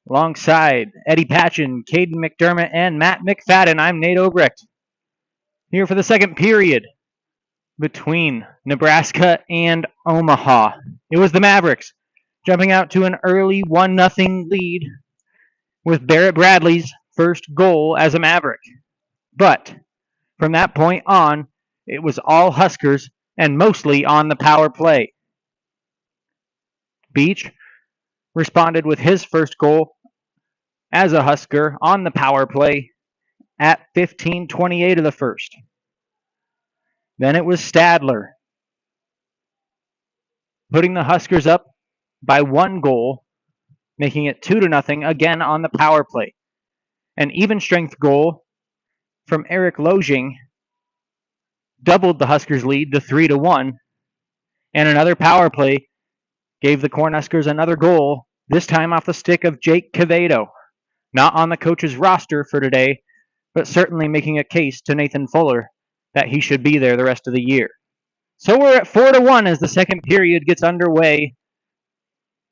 Alongside Eddie Patchen, Caden McDermott, and Matt McFadden, I'm Nate Obrecht. Here for the second period between Nebraska and Omaha. It was the Mavericks jumping out to an early 1-0 lead with Barrett Bradley's first goal as a Maverick. But from that point on, it was all Huskers and mostly on the power play. Beach responded with his first goal as a Husker on the power play at 15:28 of the first. Then it was Stadler putting the Huskers up by 1 goal, making it 2-0 again on the power play. An even strength goal from Eric Lojing doubled the Huskers' lead to 3-1, and another power play gave the Cornhuskers another goal, this time off the stick of Jake Quevedo. Not on the coach's roster for today, but certainly making a case to Nathan Fuller that he should be there the rest of the year. So we're at 4-1 as the second period gets underway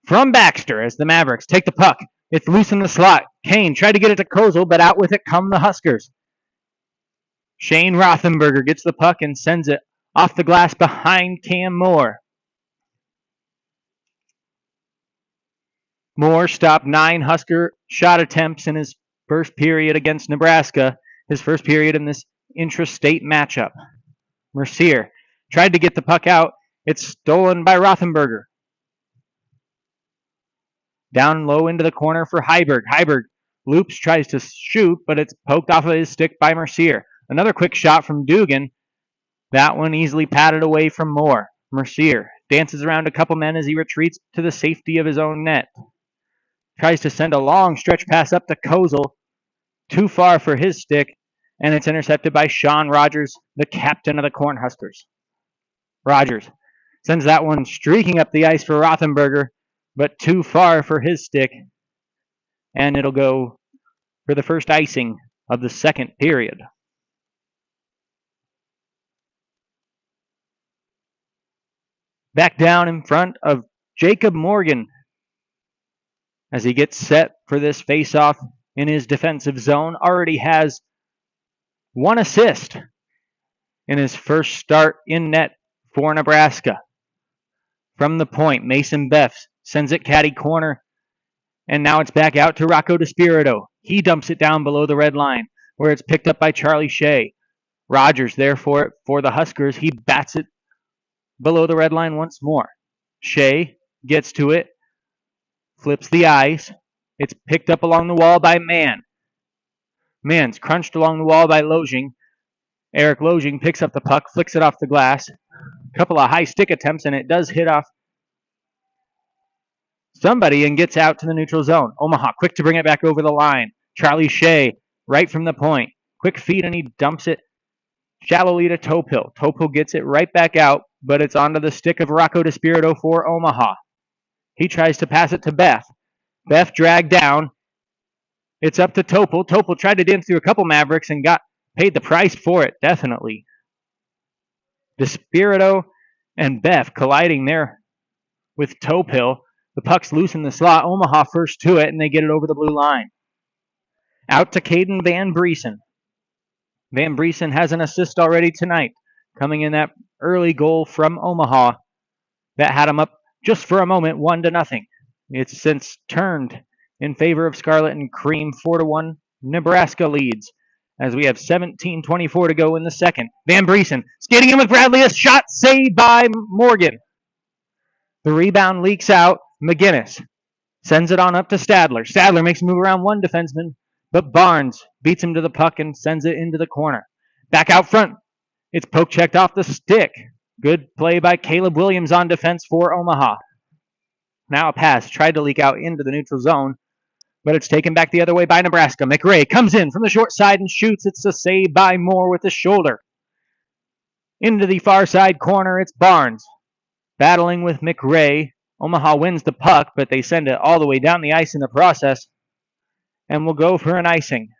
from Baxter as the Mavericks take the puck. It's loose in the slot. Kane tried to get it to Kozel, but out with it come the Huskers. Shane Rothenberger gets the puck and sends it off the glass behind Cam Moore. Moore stopped 9 Husker shot attempts in his first period against Nebraska, his first period in this intra-state matchup. Mercier tried to get the puck out. It's stolen by Rothenberger. Down low into the corner for Heiberg. Heiberg loops, tries to shoot, but it's poked off of his stick by Mercier. Another quick shot from Dugan. That one easily patted away from Moore. Mercier dances around a couple men as he retreats to the safety of his own net. Tries to send a long stretch pass up to Kozel. Too far for his stick, and it's intercepted by Sean Rogers, the captain of the Cornhuskers. Rogers sends that one streaking up the ice for Rothenberger, but too far for his stick, and it'll go for the first icing of the second period. Back down in front of Jacob Morgan as he gets set for this face-off in his defensive zone. Already has 1 assist in his first start in net for Nebraska. From the point, Mason Beffs sends it caddy corner, and now it's back out to Rocco DeSpirito. He dumps it down below the red line, where it's picked up by Charlie Shea. Rogers there for it for the Huskers. He bats it below the red line once more. Shea gets to it, flips the ice. It's picked up along the wall by Mann. Mann's crunched along the wall by Lojing. Eric Lojing picks up the puck, flicks it off the glass. A couple of high stick attempts, and it does hit off somebody and gets out to the neutral zone. Omaha quick to bring it back over the line. Charlie Shea right from the point. Quick feed, and he dumps it shallowly to Topil. Topil gets it right back out, but it's onto the stick of Rocco DeSpirito for Omaha. He tries to pass it to Beth. Beth dragged down. It's up to Topil. Topil tried to dance through a couple Mavericks and got paid the price for it, definitely. DeSpirito and Beth colliding there with Topil. The puck's loose in the slot. Omaha first to it, and they get it over the blue line. Out to Caden Van Briesen. Van Briesen has an assist already tonight, coming in that early goal from Omaha that had him up just for a moment, 1-0. It's since turned in favor of Scarlet and Cream. 4-1 Nebraska leads as we have 17:24 to go in the second. Van Briesen skating in with Bradley. A shot saved by Morgan. The rebound leaks out. McGinnis sends it on up to Stadler. Stadler makes a move around one defenseman, but Barnes beats him to the puck and sends it into the corner. Back out front. It's poke checked off the stick. Good play by Caleb Williams on defense for Omaha. Now a pass tried to leak out into the neutral zone, but it's taken back the other way by Nebraska. McRae comes in from the short side and shoots. It's a save by Moore with the shoulder. Into the far side corner, it's Barnes battling with McRae. Omaha wins the puck, but they send it all the way down the ice in the process, and will go for an icing.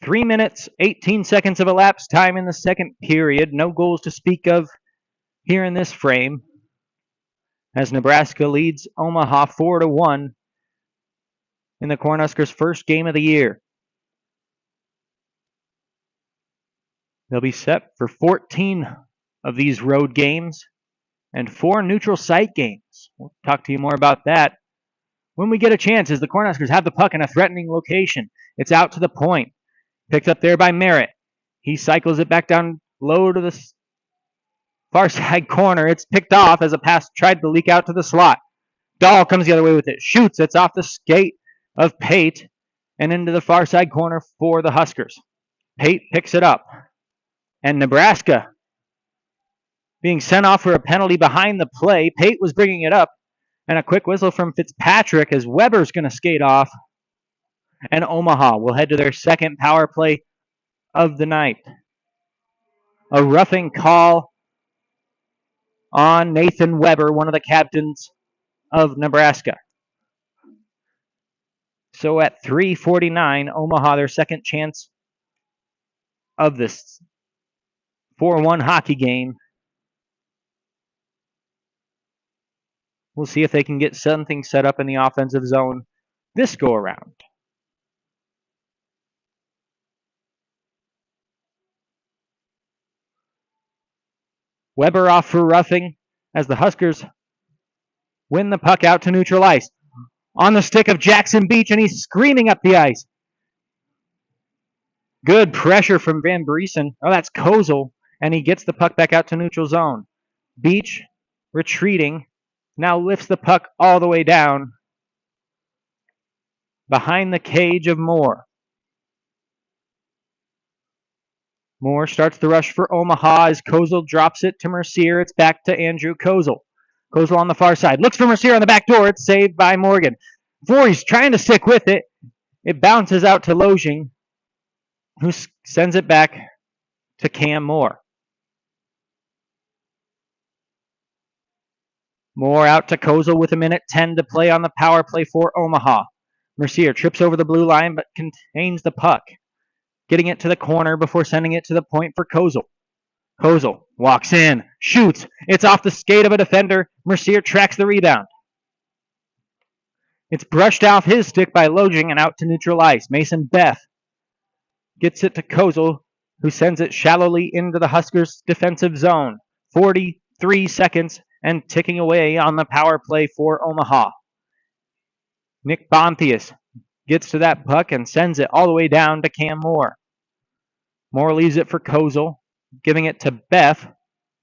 3 minutes, 18 seconds of elapsed time in the second period. No goals to speak of here in this frame, as Nebraska leads Omaha 4-1 in the Cornhuskers' first game of the year. They'll be set for 14 of these road games and 4 neutral site games. We'll talk to you more about that when we get a chance, as the Cornhuskers have the puck in a threatening location. It's out to the point. Picked up there by Merritt. He cycles it back down low to the far side corner. It's picked off as a pass tried to leak out to the slot. Dahl comes the other way with it. Shoots. It's off the skate of Pate and into the far side corner for the Huskers. Pate picks it up. And Nebraska being sent off for a penalty behind the play. Pate was bringing it up. And a quick whistle from Fitzpatrick as Weber's going to skate off. And Omaha will head to their second power play of the night. A roughing call on Nathan Weber, one of the captains of Nebraska. So at 3:49, Omaha, their second chance of this 4-1 hockey game. We'll see if they can get something set up in the offensive zone this go around. Weber off for roughing as the Huskers win the puck out to neutral ice. On the stick of Jackson Beach, and he's screaming up the ice. Good pressure from Van Briesen. Oh, that's Kozel, and he gets the puck back out to neutral zone. Beach retreating. Now lifts the puck all the way down behind the cage of Moore. Moore starts the rush for Omaha as Kozel drops it to Mercier. It's back to Andrew Kozel. Kozel on the far side. Looks for Mercier on the back door. It's saved by Morgan. Voorhees trying to stick with it. It bounces out to Lojing, who sends it back to Cam Moore. Moore out to Kozel with 1:10 to play on the power play for Omaha. Mercier trips over the blue line but contains the puck, getting it to the corner before sending it to the point for Kozel. Kozel walks in, shoots. It's off the skate of a defender. Mercier tracks the rebound. It's brushed off his stick by Lojing and out to neutral ice. Mason Beth gets it to Kozel, who sends it shallowly into the Huskers' defensive zone. 43 seconds and ticking away on the power play for Omaha. Nick Bonthius gets to that puck and sends it all the way down to Cam Moore. Moore leaves it for Kozel, giving it to Beth,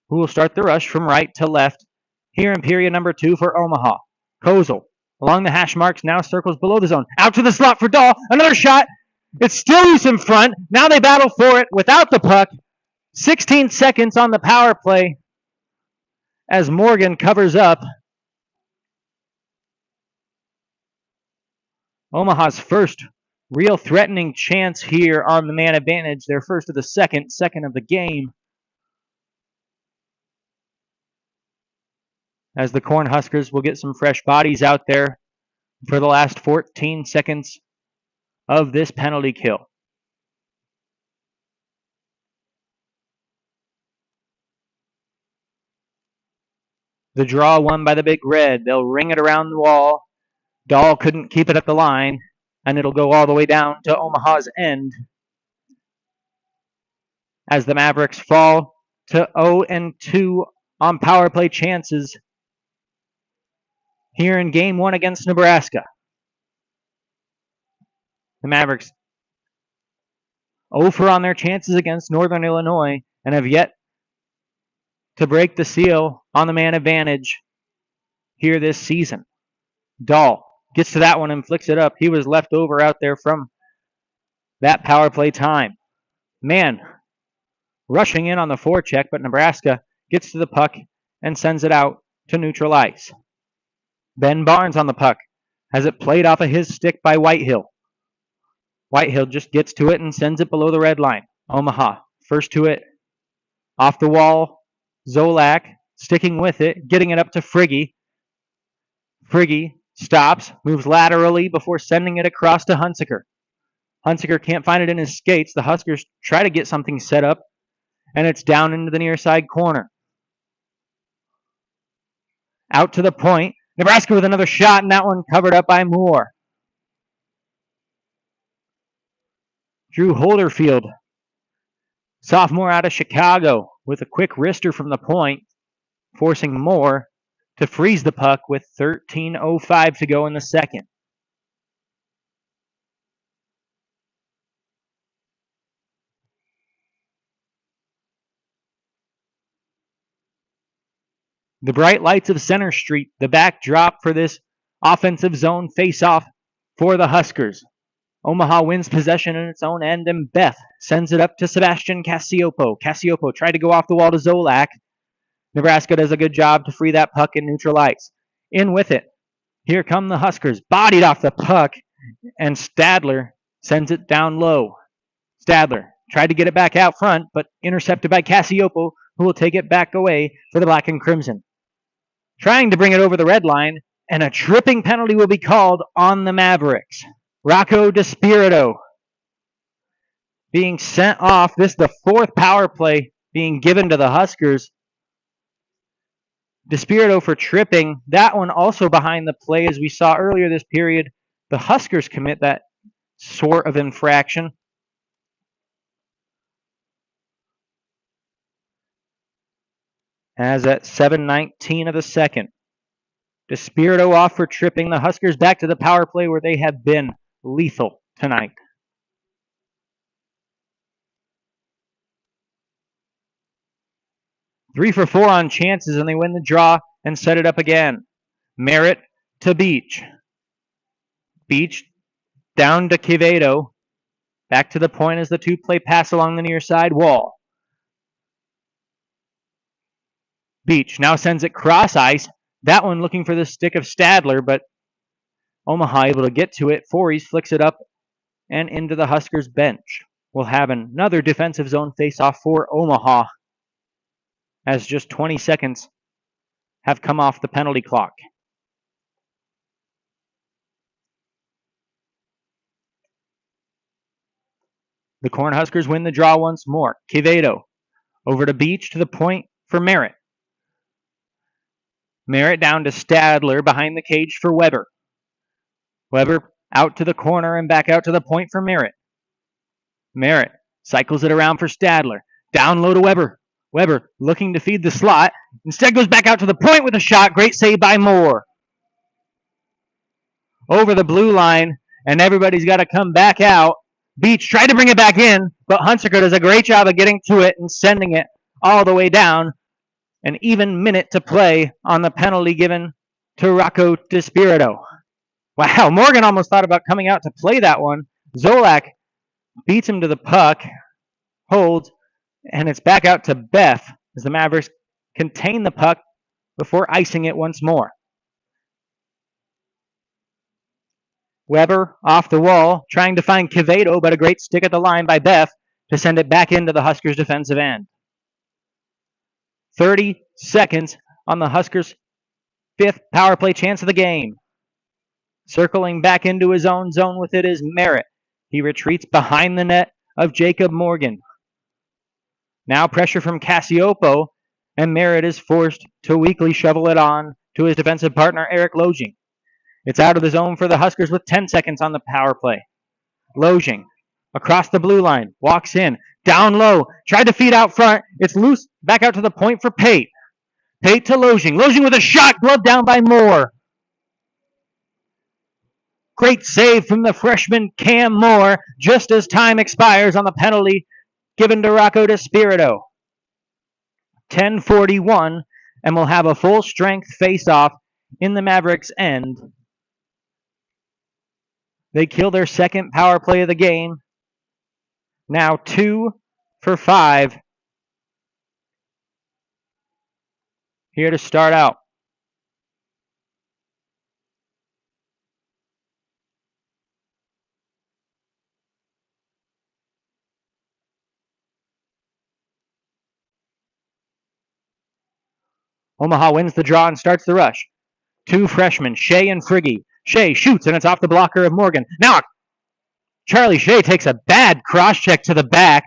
who will start the rush from right to left here in period number 2 for Omaha. Kozel, along the hash marks, now circles below the zone. Out to the slot for Dahl. Another shot. It's still loose in front. Now they battle for it without the puck. 16 seconds on the power play as Morgan covers up. Omaha's first real threatening chance here on the man advantage. Their first of the second of the game. As the Cornhuskers will get some fresh bodies out there for the last 14 seconds of this penalty kill. The draw won by the Big Red. They'll ring it around the wall. Dahl couldn't keep it at the line, and it'll go all the way down to Omaha's end as the Mavericks fall to 0-2 on power play chances here in Game 1 against Nebraska. The Mavericks 0 on their chances against Northern Illinois and have yet to break the seal on the man advantage here this season. Dahl gets to that one and flicks it up. He was left over out there from that power play time. Man rushing in on the forecheck, but Nebraska gets to the puck and sends it out to neutral ice. Ben Barnes on the puck. Has it played off of his stick by Whitehill. Whitehill just gets to it and sends it below the red line. Omaha first to it. Off the wall. Zolak sticking with it, getting it up to Frigge. Frigge stops, moves laterally before sending it across to Hunsaker. Hunsaker can't find it in his skates. The Huskers try to get something set up, and it's down into the near side corner. Out to the point. Nebraska with another shot, and that one covered up by Moore. Drew Holderfield, sophomore out of Chicago, with a quick wrister from the point, forcing Moore to freeze the puck with 13:05 to go in the second. The bright lights of Center Street, the backdrop for this offensive zone face-off for the Huskers. Omaha wins possession in its own end, and Beth sends it up to Sebastian Cassioppo. Cassioppo tried to go off the wall to Zolak. Nebraska does a good job to free that puck in neutral ice. In with it. Here come the Huskers. Bodied off the puck, and Stadler sends it down low. Stadler tried to get it back out front, but intercepted by Cassioppo, who will take it back away for the Black and Crimson. Trying to bring it over the red line, and a tripping penalty will be called on the Mavericks. Rocco DeSpirito being sent off. This is the fourth power play being given to the Huskers. DeSpirito for tripping. That one also behind the play, as we saw earlier this period. The Huskers commit that sort of infraction. As at 7:19 of the second. DeSpirito off for tripping. The Huskers back to the power play where they have been lethal tonight. Three for four on chances, and they win the draw and set it up again. Merritt to Beach. Beach down to Quevedo. Back to the point as the two-play pass along the near side wall. Beach now sends it cross ice. That one looking for the stick of Stadler, but Omaha able to get to it. Fories flicks it up and into the Huskers bench. We'll have another defensive zone face-off for Omaha, as just 20 seconds have come off the penalty clock. The Cornhuskers win the draw once more. Quevedo over to Beach to the point for Merritt. Merritt down to Stadler behind the cage for Weber. Weber out to the corner and back out to the point for Merritt. Merritt cycles it around for Stadler. Down low to Weber. Weber looking to feed the slot. Instead goes back out to the point with a shot. Great save by Moore. Over the blue line, and everybody's got to come back out. Beach tried to bring it back in, but Hunsaker does a great job of getting to it and sending it all the way down. An even minute to play on the penalty given to Rocco DeSpirito. Wow, Morgan almost thought about coming out to play that one. Zolak beats him to the puck, holds, and it's back out to Beth as the Mavericks contain the puck before icing it once more. Weber off the wall, trying to find Quevedo, but a great stick at the line by Beth to send it back into the Huskers' defensive end. 30 seconds on the Huskers' fifth power play chance of the game. Circling back into his own zone with it is Merritt. He retreats behind the net of Jacob Morgan. Now pressure from Cassioppo, and Merritt is forced to weakly shovel it on to his defensive partner, Eric Lojing. It's out of the zone for the Huskers with 10 seconds on the power play. Lojing across the blue line, walks in, down low, tried to feed out front. It's loose, back out to the point for Pate. Pate to Lojing. Lojing with a shot, glove down by Moore. Great save from the freshman Cam Moore just as time expires on the penalty given to Rocco DeSpirito. 10:41, and we'll have a full-strength face-off in the Mavericks' end. They kill their second power play of the game. Now 2 for 5 here to start out. Omaha wins the draw and starts the rush. Two freshmen, Shea and Friggy. Shea shoots, and it's off the blocker of Morgan. Now a Charlie Shea takes a bad cross-check to the back,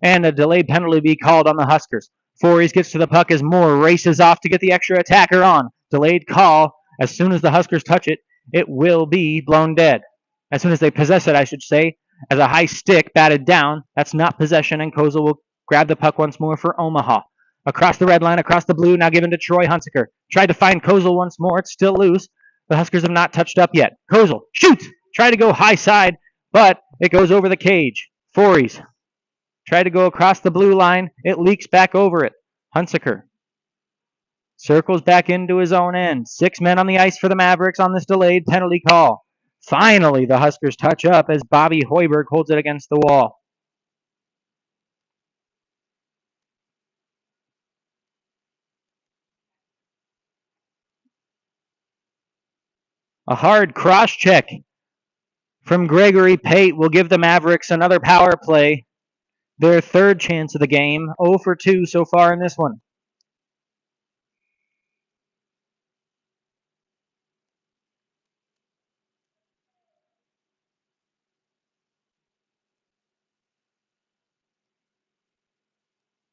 and a delayed penalty be called on the Huskers. Voorhees gets to the puck as Moore races off to get the extra attacker on. Delayed call. As soon as the Huskers touch it, it will be blown dead. As soon as they possess it, I should say, as a high stick batted down. That's not possession, and Kozel will grab the puck once more for Omaha. Across the red line, across the blue, now given to Troy Hunsaker. Tried to find Kozel once more. It's still loose. The Huskers have not touched up yet. Kozel shoots. Tried to go high side, but it goes over the cage. Voorhees tried to go across the blue line. It leaks back over it. Hunsaker circles back into his own end. 6 men on the ice for the Mavericks on this delayed penalty call. Finally, the Huskers touch up as Bobby Hoiberg holds it against the wall. A hard cross-check from Gregory Pate will give the Mavericks another power play. Their third chance of the game. 0 for 2 so far in this one.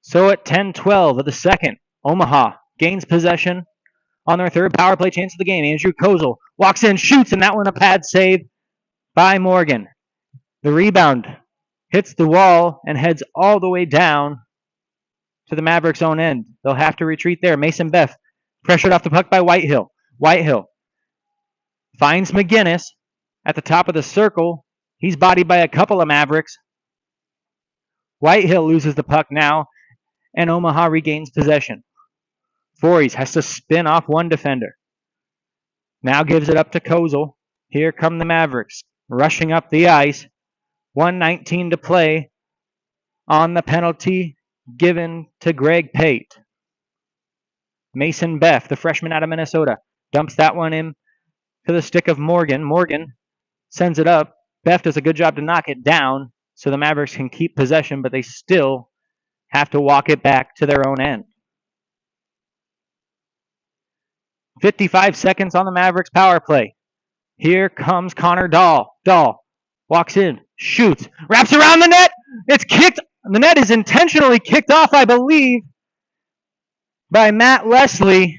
So at 10-12 of the second, Omaha gains possession on their third power play chance of the game. Andrew Kozel walks in, shoots, and that one a pad save by Morgan. The rebound hits the wall and heads all the way down to the Mavericks' own end. They'll have to retreat there. Mason Beff pressured off the puck by Whitehill. Whitehill finds McGinnis at the top of the circle. He's bodied by a couple of Mavericks. Whitehill loses the puck now, and Omaha regains possession. Voorhees has to spin off one defender. Now gives it up to Kozel. Here come the Mavericks, rushing up the ice. 1:19 to play on the penalty given to Greg Pate. Mason Beff, the freshman out of Minnesota, dumps that one in to the stick of Morgan. Morgan sends it up. Beff does a good job to knock it down so the Mavericks can keep possession, but they still have to walk it back to their own end. 55 seconds on the Mavericks power play. Here comes Connor Dahl. Dahl walks in, shoots, wraps around the net. It's kicked. The net is intentionally kicked off, I believe, by Matt Leslie.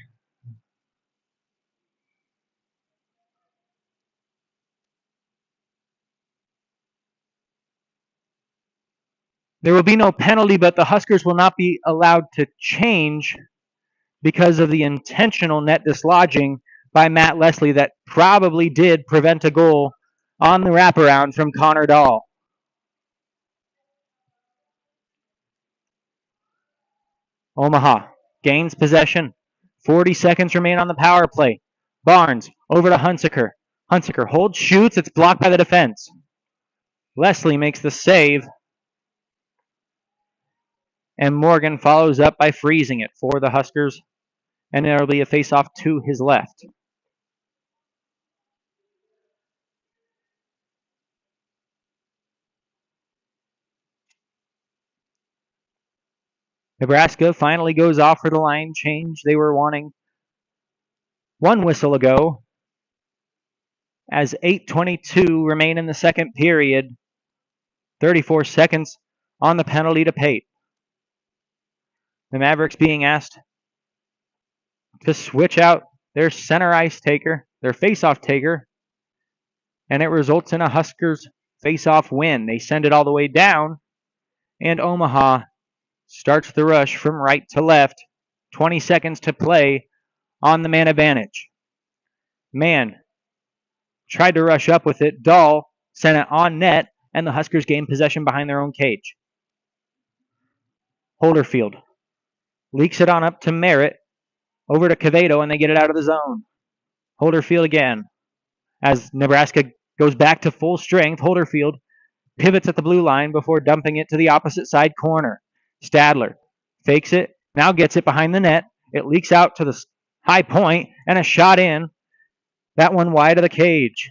There will be no penalty, but the Huskers will not be allowed to change because of the intentional net dislodging by Matt Leslie that probably did prevent a goal on the wraparound from Connor Dahl. Omaha gains possession. 40 seconds remain on the power play. Barnes over to Hunsaker. Hunsaker holds, shoots. It's blocked by the defense. Leslie makes the save. And Morgan follows up by freezing it for the Huskers. And there will be a face-off to his left. Nebraska finally goes off for the line change they were wanting one whistle ago. As 8:22 remain in the second period. 34 seconds on the penalty to Pate. The Mavericks being asked to switch out their center ice taker, their face-off taker, and it results in a Huskers face-off win. They send it all the way down, and Omaha starts the rush from right to left. 20 seconds to play on the man advantage. Man tried to rush up with it. Dahl sent it on net, and the Huskers gained possession behind their own cage. Holderfield leaks it on up to Merritt, over to Quevedo, and they get it out of the zone. Holderfield again. As Nebraska goes back to full strength, Holderfield pivots at the blue line before dumping it to the opposite side corner. Stadler fakes it, now gets it behind the net. It leaks out to the high point, and a shot in. That one wide of the cage.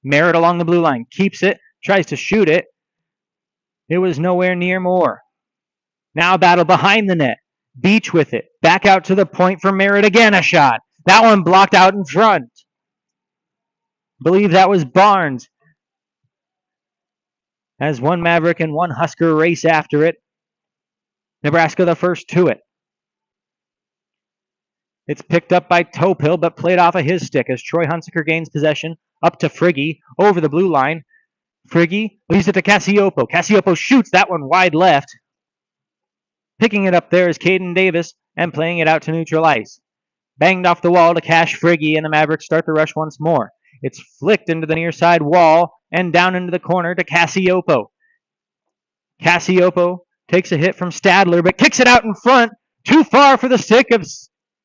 Merritt along the blue line, keeps it, tries to shoot it. It was nowhere near Moore. Now battle behind the net. Beach with it. Back out to the point for Merritt again, a shot. That one blocked out in front. I believe that was Barnes. as one Maverick and one Husker race after it. Nebraska the first to it. It's picked up by Topill, but played off of his stick as Troy Hunsaker gains possession up to Frigge over the blue line. Frigge leaves it to Cassioppo. Cassioppo shoots that one wide left. Picking it up there is Caden Davis and playing it out to neutral ice. Banged off the wall to Cash Frigge, and the Mavericks start the rush once more. It's flicked into the near side wall and down into the corner to Cassioppo. Cassioppo takes a hit from Stadler, but kicks it out in front. Too far for the stick of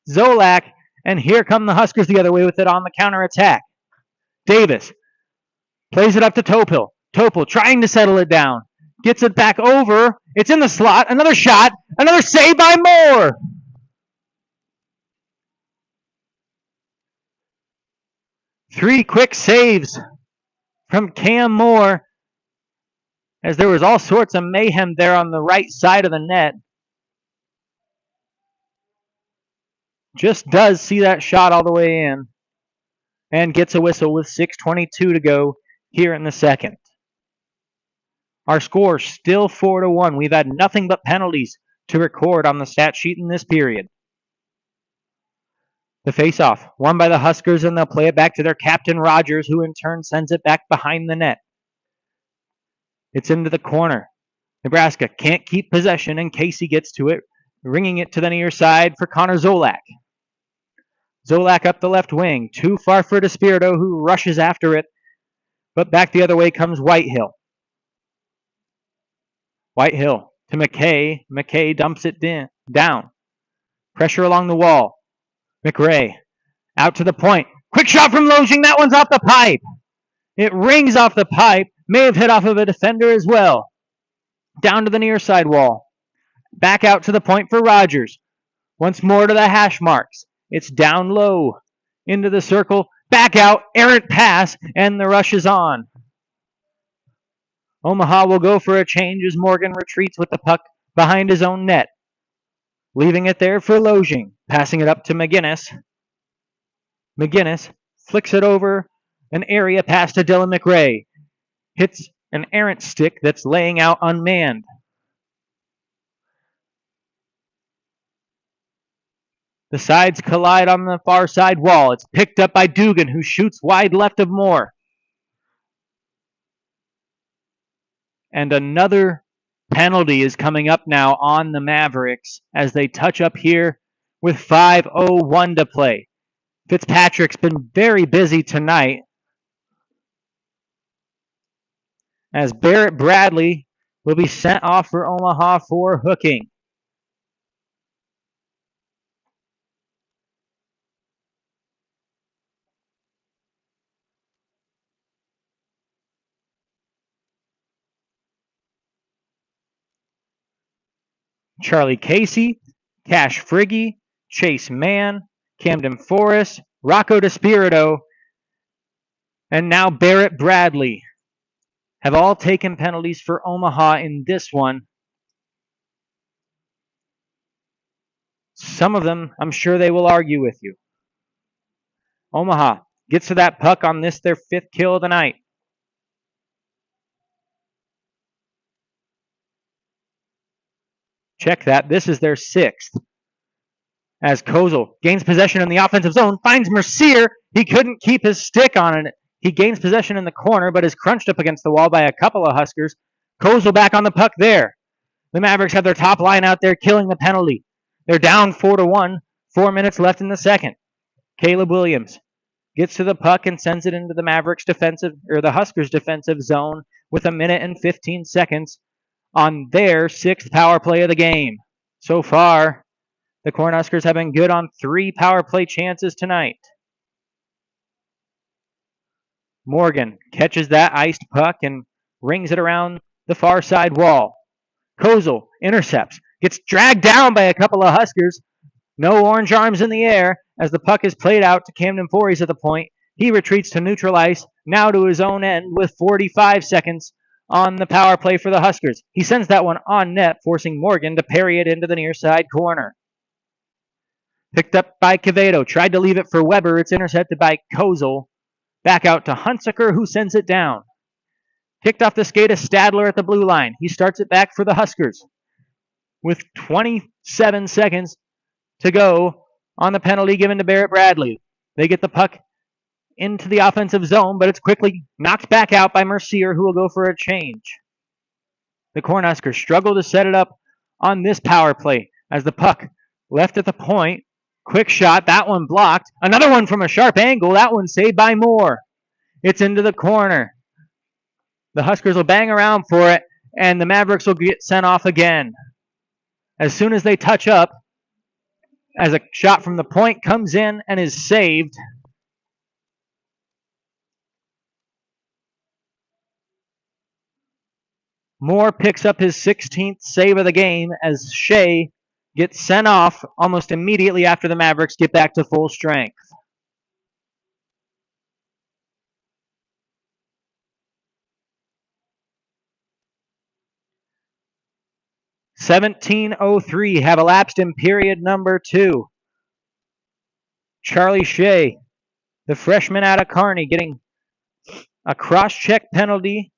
Zolak, and here come the Huskers the other way with it on the counterattack. Davis plays it up to Topill. Topill trying to settle it down. Gets it back over. It's in the slot. Another shot. Another save by Moore. Three quick saves from Cam Moore, as there was all sorts of mayhem there on the right side of the net. Just does see that shot all the way in and gets a whistle with 6:22 to go here in the second. Our score still 4-1. We've had nothing but penalties to record on the stat sheet in this period. The face-off, won by the Huskers, and they'll play it back to their captain, Rogers, who in turn sends it back behind the net. It's into the corner. Nebraska can't keep possession, and Casey gets to it, ringing it to the near side for Connor Zolak. Zolak up the left wing, too far for DeSpirito, who rushes after it, but back the other way comes Whitehill. Whitehill to McKay. McKay dumps it down. Pressure along the wall. McRae out to the point. Quick shot from Lojing. That one's off the pipe. It rings off the pipe. May have hit off of a defender as well. Down to the near side wall. Back out to the point for Rogers. Once more to the hash marks. It's down low. Into the circle. Back out. Errant pass. And the rush is on. Omaha will go for a change as Morgan retreats with the puck behind his own net. Leaving it there for Lojing. Passing it up to McGinnis. McGinnis flicks it over an area pass to Dylan McRae. Hits an errant stick that's laying out unmanned. The sides collide on the far side wall. It's picked up by Dugan, who shoots wide left of Moore. And another penalty is coming up now on the Mavericks as they touch up here with 5:01 to play. Fitzpatrick's been very busy tonight as Barrett Bradley will be sent off for Omaha for hooking. Charlie Casey, Cash Frigge, Chase Mann, Camden Forrest, Rocco DeSpirito, and now Barrett Bradley have all taken penalties for Omaha in this one. Some of them, I'm sure they will argue with you. Omaha gets to that puck on this, their fifth kill of the night. Check that. This is their sixth. As Kozel gains possession in the offensive zone, finds Mercier. He couldn't keep his stick on it. He gains possession in the corner, but is crunched up against the wall by a couple of Huskers. Kozel back on the puck there. The Mavericks have their top line out there killing the penalty. They're down 4-1. 4 minutes left in the second. Caleb Williams gets to the puck and sends it into the Mavericks defensive, or the Huskers defensive zone with 1 minute and 15 seconds on their sixth power play of the game. So far, the Cornhuskers have been good on 3 power play chances tonight. Morgan catches that iced puck and rings it around the far side wall. Kozel intercepts, gets dragged down by a couple of Huskers. No orange arms in the air as the puck is played out to Camden Forries at the point. He retreats to neutral ice, now to his own end with 45 seconds on the power play for the Huskers. He sends that one on net, forcing Morgan to parry it into the near side corner. Picked up by Quevedo. Tried to leave it for Weber. It's intercepted by Kozel. Back out to Hunsaker, who sends it down. Kicked off the skate of Stadler at the blue line. He starts it back for the Huskers with 27 seconds to go on the penalty given to Barrett Bradley. They get the puck into the offensive zone, but it's quickly knocked back out by Mercier, who will go for a change. The Cornhuskers struggle to set it up on this power play as the puck left at the point. Quick shot, that one blocked. Another one from a sharp angle, that one saved by Moore. It's into the corner. The Huskers will bang around for it, and the Mavericks will get sent off again. As soon as they touch up, as a shot from the point comes in and is saved. Moore picks up his 16th save of the game as Shea gets sent off almost immediately after the Mavericks get back to full strength. .17:03 have elapsed in period number 2. Charlie Shea, the freshman out of Kearney, getting a cross-check penalty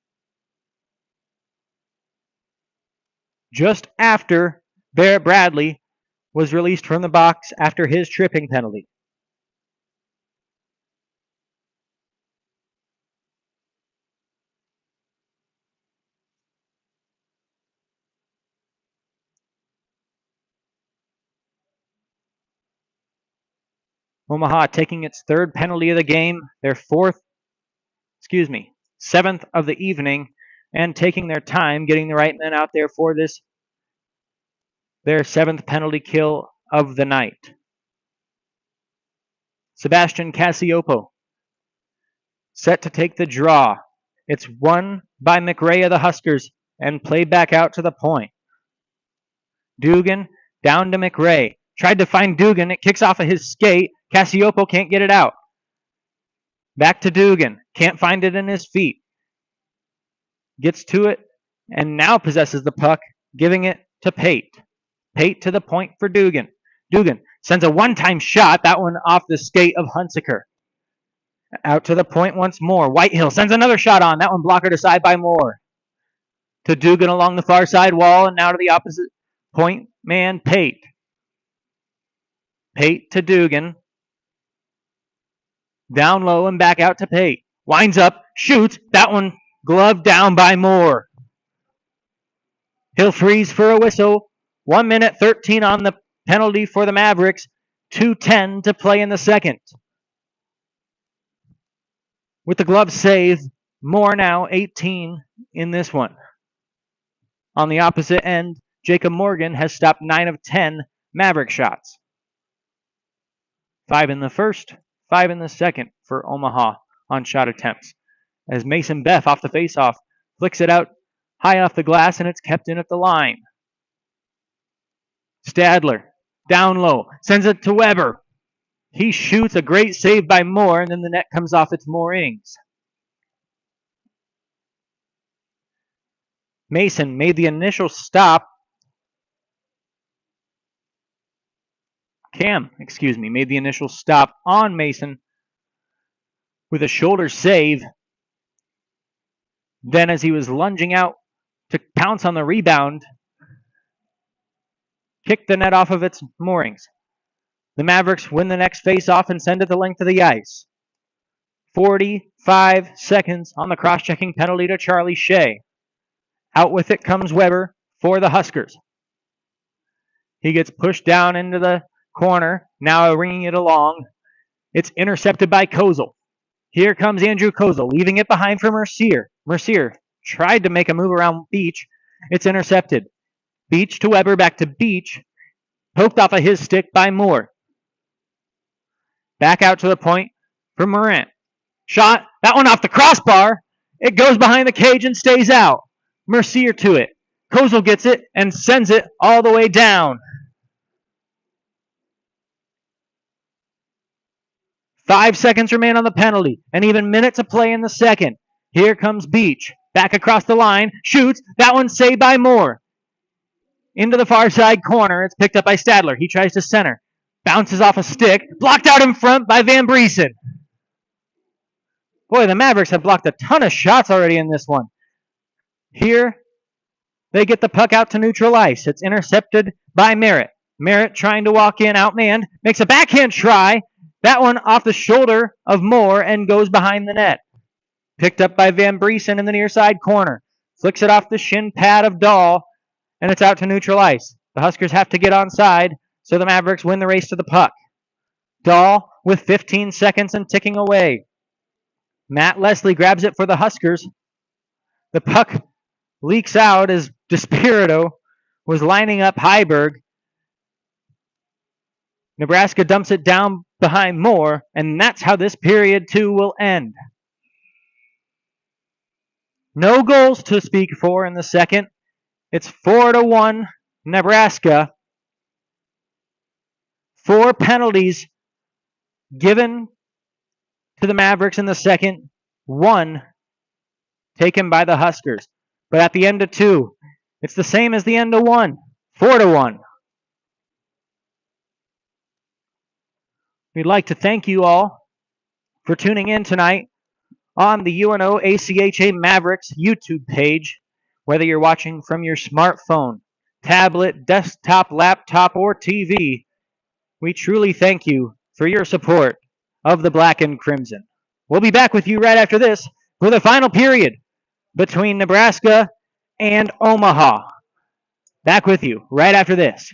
just after Barrett Bradley was released from the box after his tripping penalty. Omaha taking its third penalty of the game, their seventh of the evening, and taking their time getting the right men out there for this, their 7th penalty kill of the night. Sebastian Cassiopo set to take the draw. It's won by McRae of the Huskers and played back out to the point. Dugan down to McRae. Tried to find Dugan. It kicks off of his skate. Cassiopo can't get it out. Back to Dugan. Can't find it in his feet. Gets to it and now possesses the puck, giving it to Pate. Pate to the point for Dugan. Dugan sends a one-time shot. That one off the skate of Hunsaker. Out to the point once more. Whitehill sends another shot on. That one blockered aside by Moore. To Dugan along the far side wall and now to the opposite point man, Pate. Pate to Dugan. Down low and back out to Pate. Winds up, shoots. That one gloved down by Moore. He'll freeze for a whistle. 1 minute 13 on the penalty for the Mavericks. 2:10 to play in the second. With the glove save, Moore now 18 in this one. On the opposite end, Jacob Morgan has stopped 9 of 10 Maverick shots. 5 in the first, 5 in the second for Omaha on shot attempts. As Mason Beff off the faceoff flicks it out high off the glass and it's kept in at the line. Stadler, down low, sends it to Weber. He shoots, a great save by Moore, and then the net comes off its moorings. Mason made the initial stop. Cam made the initial stop on Mason with a shoulder save. Then as he was lunging out to pounce on the rebound, kicked the net off of its moorings. The Mavericks win the next face-off and send it the length of the ice. 45 seconds on the cross-checking penalty to Charlie Shea. Out with it comes Weber for the Huskers. He gets pushed down into the corner, now ringing it along. It's intercepted by Kozel. Here comes Andrew Kozel, leaving it behind for Mercier. Mercier tried to make a move around Beach. It's intercepted. Beach to Weber, back to Beach. Poked off of his stick by Moore. Back out to the point for Morant. Shot, that one off the crossbar. It goes behind the cage and stays out. Mercier to it. Kozel gets it and sends it all the way down. 5 seconds remain on the penalty, and even minute to play in the second. Here comes Beach. Back across the line. Shoots. That one saved by Moore. Into the far side corner. It's picked up by Stadler. He tries to center. Bounces off a stick. Blocked out in front by Van Briesen. Boy, the Mavericks have blocked a ton of shots already in this one. Here, they get the puck out to neutral ice. It's intercepted by Merritt. Merritt trying to walk in, outmanned, makes a backhand try. That one off the shoulder of Moore and goes behind the net. Picked up by Van Briesen in the near side corner. Flicks it off the shin pad of Dahl, and it's out to neutral ice. The Huskers have to get onside, so the Mavericks win the race to the puck. Dahl with 15 seconds and ticking away. Matt Leslie grabs it for the Huskers. The puck leaks out as Despirito was lining up Heiberg. Nebraska dumps it down behind Moore, and that's how this period 2 will end. No goals to speak for in the second. It's 4-1 Nebraska. 4 penalties given to the Mavericks in the second. 1 taken by the Huskers. But at the end of 2, it's the same as the end of 1. 4-1. We'd like to thank you all for tuning in tonight on the UNO ACHA Mavericks YouTube page. Whether you're watching from your smartphone, tablet, desktop, laptop, or TV, we truly thank you for your support of the Black and Crimson. We'll be back with you right after this for the final period between Nebraska and Omaha. Back with you right after this.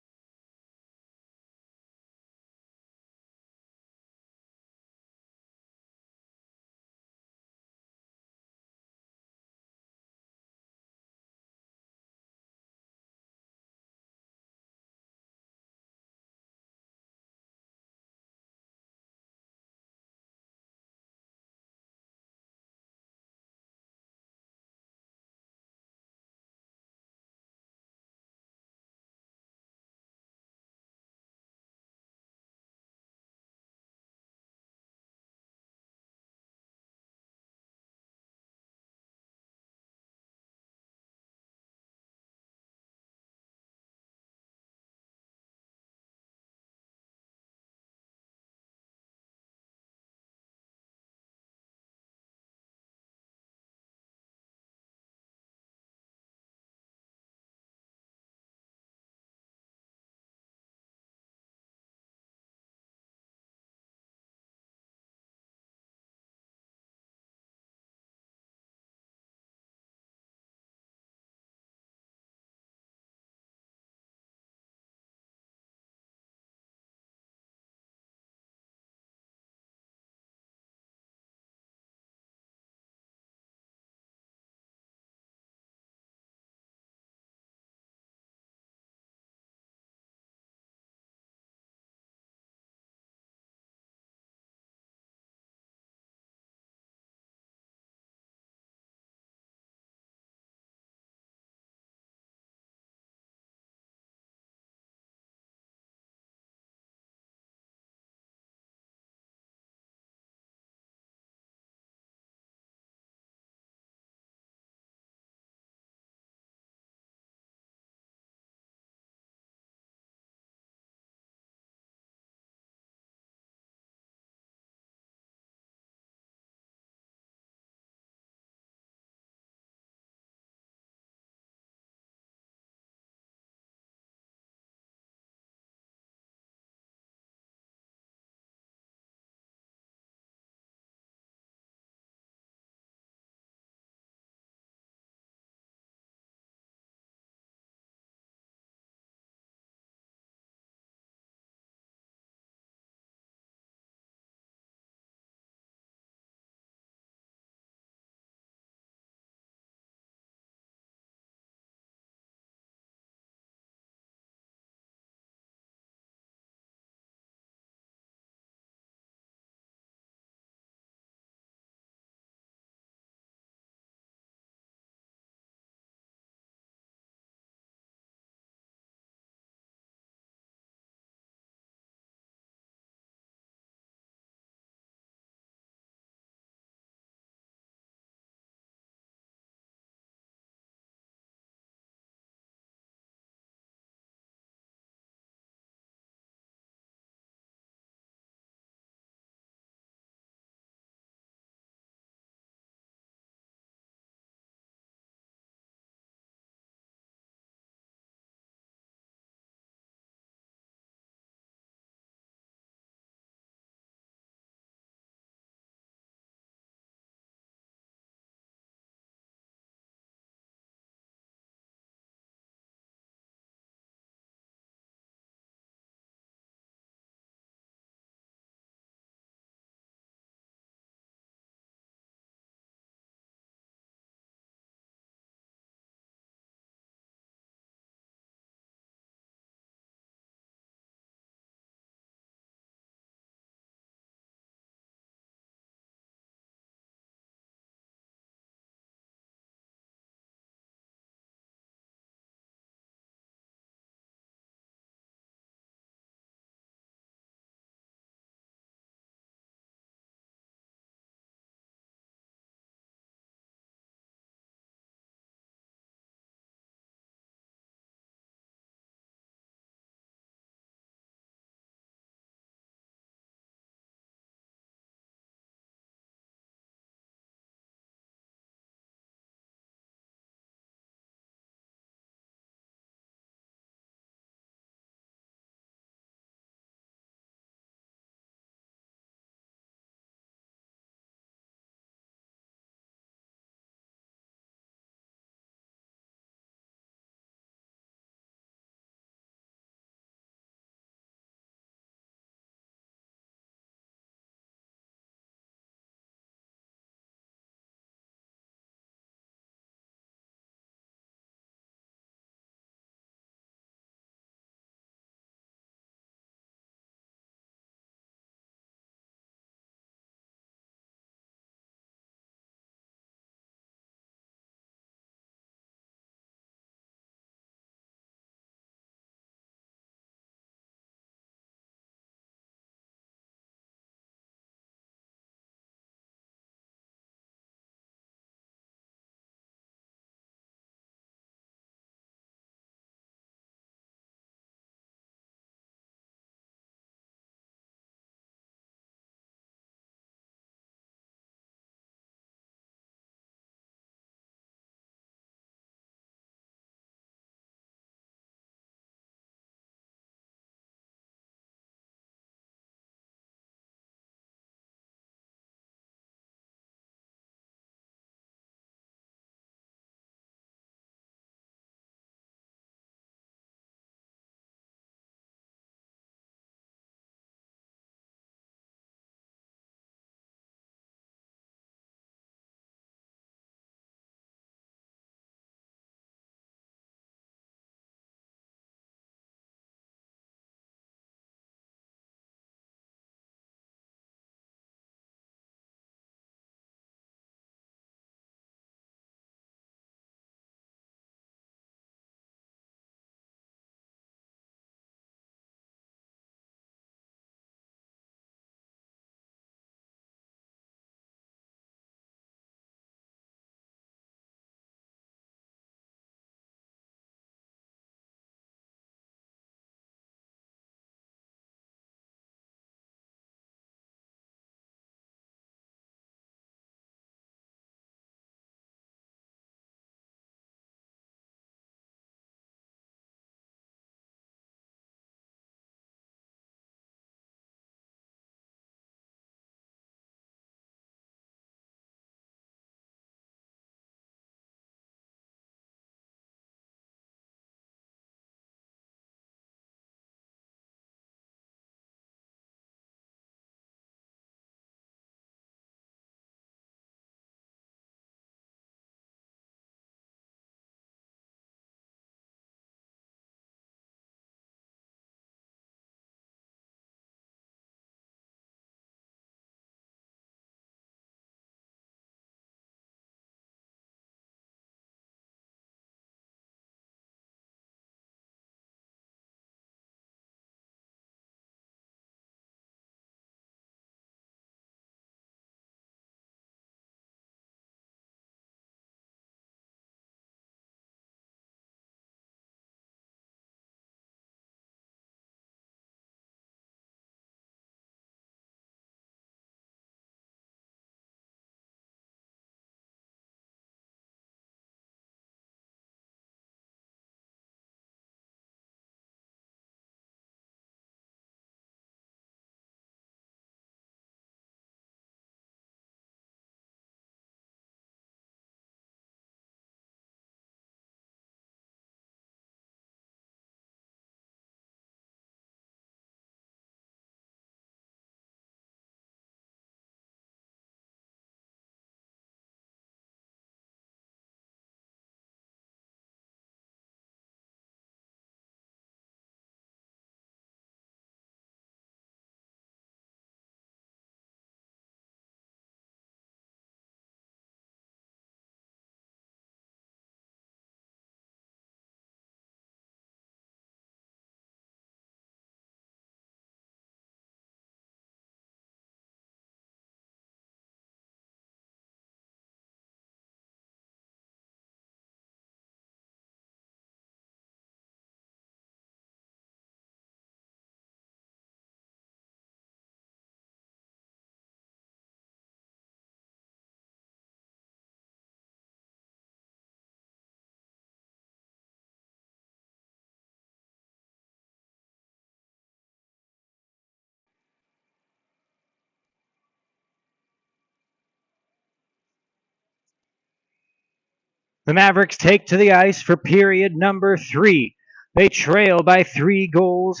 The Mavericks take to the ice for period number 3. They trail by 3 goals,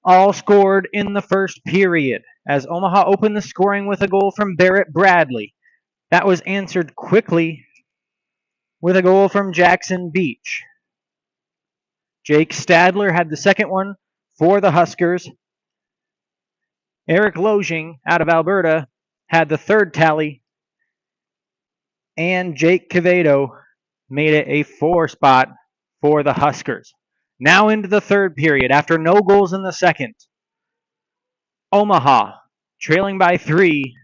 all scored in the first period, as Omaha opened the scoring with a goal from Barrett Bradley. That was answered quickly with a goal from Jackson Beach. Jake Stadler had the second one for the Huskers. Eric Lojing out of Alberta had the third tally. And Jake Quevedo made it a 4 spot for the Huskers. Now into the third period after no goals in the second. Omaha trailing by 3,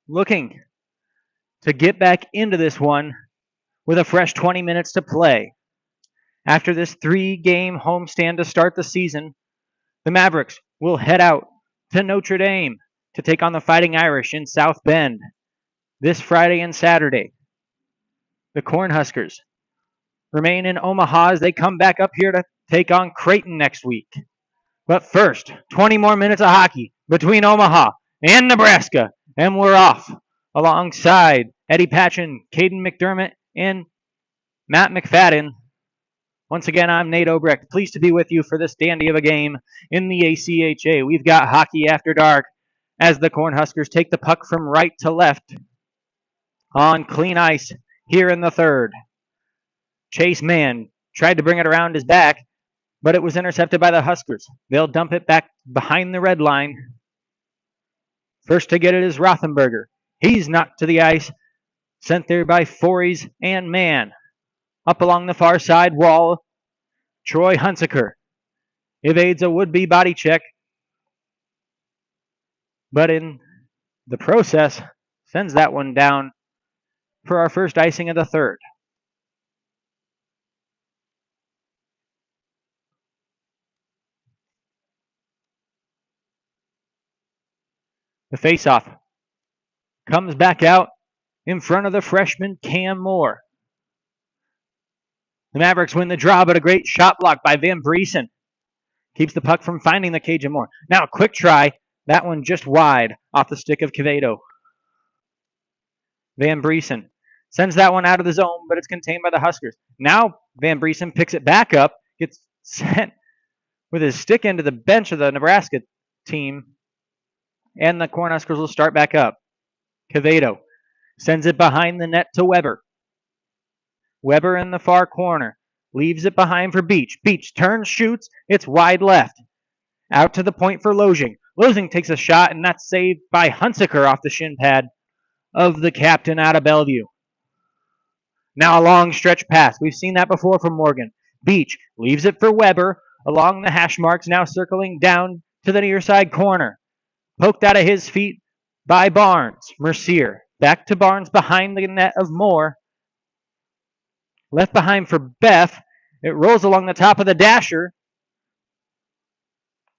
looking to get back into this one with a fresh 20 minutes to play. After this 3-game homestand to start the season, the Mavericks will head out to Notre Dame to take on the Fighting Irish in South Bend this Friday and Saturday. The Cornhuskers remain in Omaha as they come back up here to take on Creighton next week. But first, 20 more minutes of hockey between Omaha and Nebraska, and we're off alongside Eddie Patchen, Caden McDermott, and Matt McFadden. Once again, I'm Nate Obrecht, pleased to be with you for this dandy of a game in the ACHA. We've got Hockey After Dark as the Cornhuskers take the puck from right to left on clean ice here in the third. Chase Mann tried to bring it around his back, but it was intercepted by the Huskers. They'll dump it back behind the red line. First to get it is Rothenberger. He's knocked to the ice, sent there by Fories and Mann. Up along the far side wall, Troy Hunsaker evades a would-be body check, but in the process, sends that one down for our first icing of the third. The faceoff comes back out in front of the freshman Cam Moore. The Mavericks win the draw, but a great shot block by Van Briesen keeps the puck from finding the cage of Moore. Now a quick try. That one just wide off the stick of Quevedo. Van Briesen sends that one out of the zone, but it's contained by the Huskers. Now Van Briesen picks it back up, gets sent with his stick into the bench of the Nebraska team, and the Cornhuskers will start back up. Quevedo sends it behind the net to Weber. Weber in the far corner. Leaves it behind for Beach. Beach turns, shoots. It's wide left. Out to the point for Lojing. Lojing takes a shot, and that's saved by Hunsaker off the shin pad of the captain out of Bellevue. Now a long stretch pass. We've seen that before from Morgan. Beach leaves it for Weber along the hash marks, now circling down to the near side corner. Poked out of his feet by Barnes. Mercier back to Barnes behind the net of Moore. Left behind for Beth. It rolls along the top of the dasher.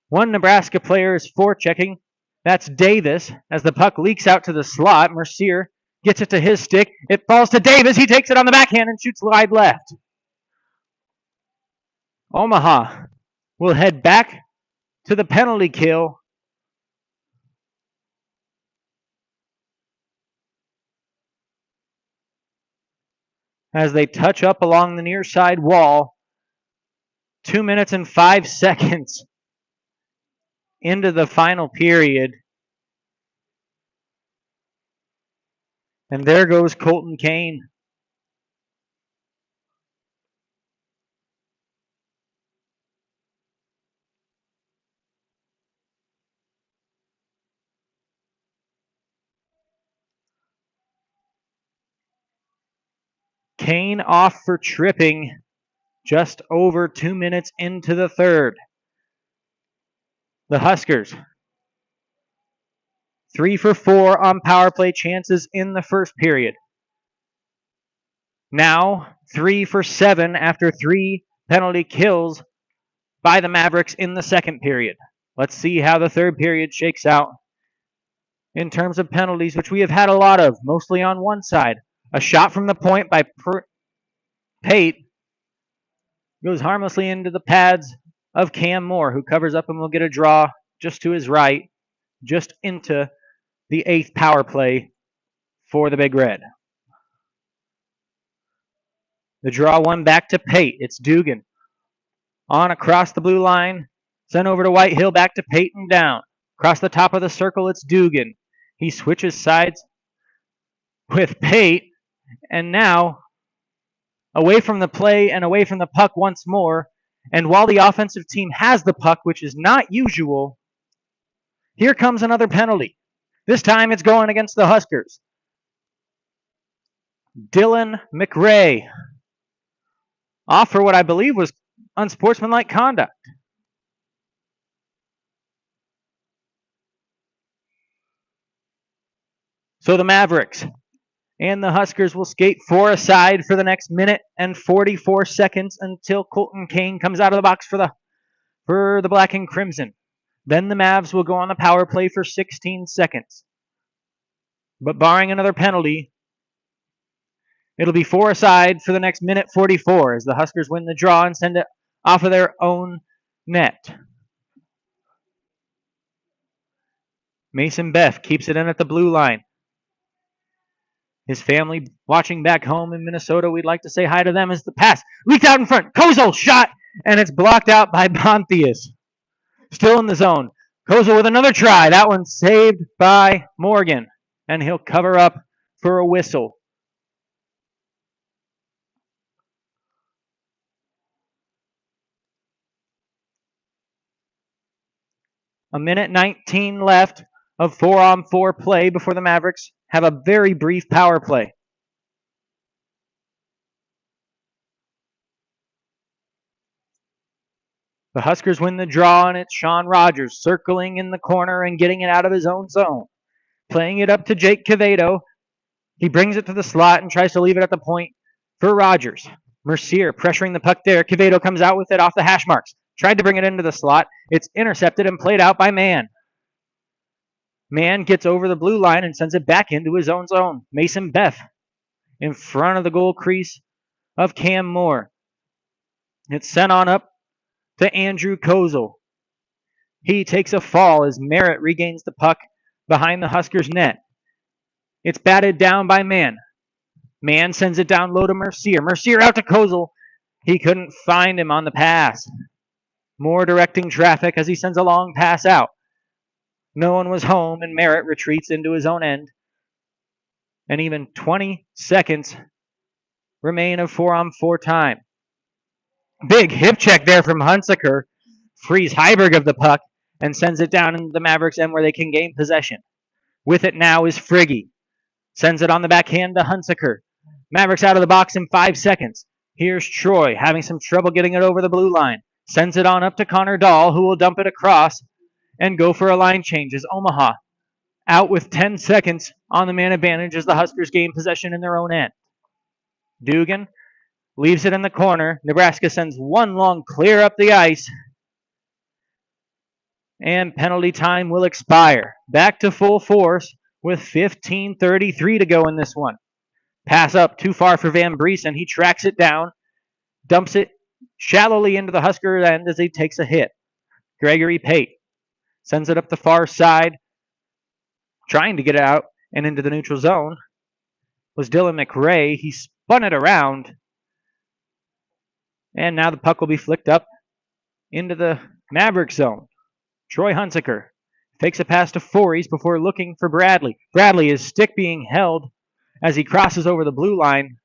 One Nebraska player is forechecking. That's Davis. As the puck leaks out to the slot, Mercier gets it to his stick. It falls to Davis. He takes it on the backhand and shoots wide left. Omaha will head back to the penalty kill. As they touch up along the near side wall, 2 minutes and 5 seconds into the final period. And there goes Colton Kane. Kane off for tripping just over 2 minutes into the third. The Huskers 3 for 4 on power play chances in the first period. Now 3 for 7 after 3 penalty kills by the Mavericks in the second period. Let's see how the third period shakes out in terms of penalties, which we have had a lot of, mostly on one side. A shot from the point by Pate goes harmlessly into the pads of Cam Moore, who covers up and will get a draw just to his right, just into the 8th power play for the Big Red. The draw one back to Pate. It's Dugan. On across the blue line. Sent over to Whitehill. Back to Pate and down. Across the top of the circle, it's Dugan. He switches sides with Pate. And now, away from the play and away from the puck once more. And while the offensive team has the puck, which is not usual, here comes another penalty. This time it's going against the Huskers. Dylan McRae off for what I believe was unsportsmanlike conduct. So the Mavericks and the Huskers will skate 4 aside for the next minute and 44 seconds until Colton Kane comes out of the box for the Black and Crimson. Then the Mavs will go on the power play for 16 seconds. But barring another penalty, it'll be 4 aside for the next minute 44 as the Huskers win the draw and send it off of their own net. Mason Beff keeps it in at the blue line. His family watching back home in Minnesota, we'd like to say hi to them as the pass leaked out in front. Kozel shot, and it's blocked out by Bontius. Still in the zone. Kozel with another try. That one saved by Morgan, and he'll cover up for a whistle. A minute 19 left of 4-on-4 play before the Mavericks have a very brief power play. The Huskers win the draw, and it's Sean Rogers circling in the corner and getting it out of his own zone. Playing it up to Jake Quevedo. He brings it to the slot and tries to leave it at the point for Rogers. Mercier pressuring the puck there. Quevedo comes out with it off the hash marks. Tried to bring it into the slot. It's intercepted and played out by Mann. Mann gets over the blue line and sends it back into his own zone. Mason Beff in front of the goal crease of Cam Moore. It's sent on up to Andrew Kozel. He takes a fall as Merritt regains the puck behind the Huskers' net. It's batted down by Mann. Mann sends it down low to Mercier. Mercier out to Kozel. He couldn't find him on the pass. Moore directing traffic as he sends a long pass out. No one was home, and Merritt retreats into his own end. And even 20 seconds remain of 4-on-4 time. Big hip check there from Hunsaker. Frees Heiberg of the puck and sends it down into the Mavericks' end where they can gain possession. With it now is Frigge. Sends it on the backhand to Hunsaker. Mavericks out of the box in 5 seconds. Here's Troy having some trouble getting it over the blue line. Sends it on up to Connor Dahl, who will dump it across and go for a line change as Omaha out with 10 seconds on the man advantage as the Huskers gain possession in their own end. Dugan leaves it in the corner. Nebraska sends one long clear up the ice. And penalty time will expire. Back to full force with 15:33 to go in this one. Pass up too far for Van Briesen. He tracks it down, dumps it shallowly into the Husker end as he takes a hit. Gregory Pate sends it up the far side, trying to get it out and into the neutral zone. Was Dylan McRae. He spun it around. And now the puck will be flicked up into the Maverick zone. Troy Hunsaker fakes a pass to Fories before looking for Bradley. Bradley, his stick being held as he crosses over the blue line.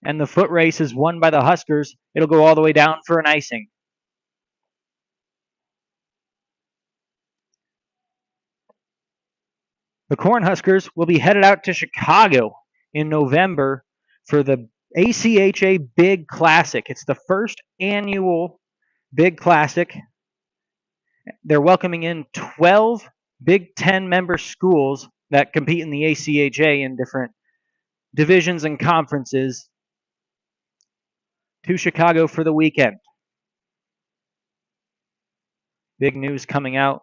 And the foot race is won by the Huskers. It'll go all the way down for an icing. The Cornhuskers will be headed out to Chicago in November for the ACHA Big Classic. It's the first annual Big Classic. They're welcoming in 12 Big Ten member schools that compete in the ACHA in different divisions and conferences to Chicago for the weekend. Big news coming out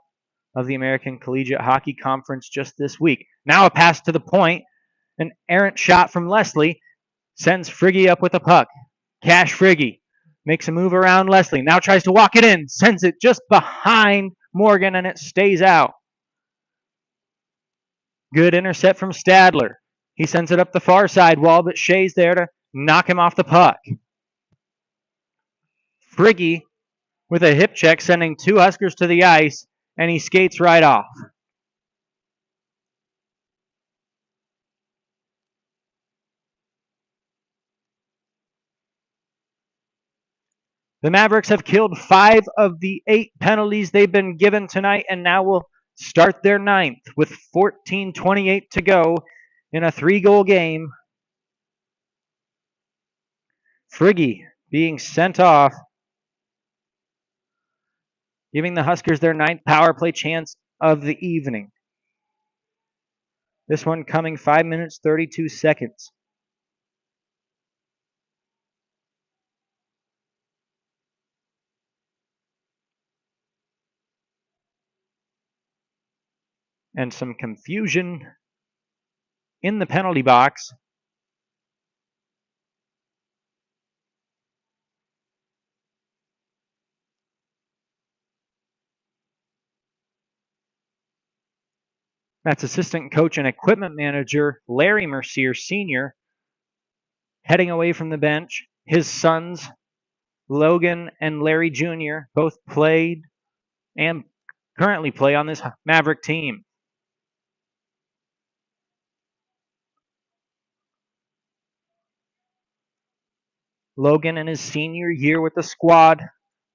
of the American Collegiate Hockey Conference just this week. Now a pass to the point. An errant shot from Leslie sends Frigge up with a puck. Cash Frigge makes a move around Leslie. Now tries to walk it in. Sends it just behind Morgan, and it stays out. Good intercept from Stadler. He sends it up the far side wall, but Shea's there to knock him off the puck. Friggy with a hip check, sending 2 Huskers to the ice, and he skates right off. The Mavericks have killed 5 of the 8 penalties they've been given tonight, and now will start their 9th with 14:28 to go in a 3-goal game. Friggy being sent off, giving the Huskers their 9th power play chance of the evening. This one coming 5 minutes, 32 seconds. And some confusion in the penalty box. That's assistant coach and equipment manager Larry Mercier Sr. heading away from the bench. His sons, Logan and Larry Jr., both played and currently play on this Maverick team. Logan in his senior year with the squad.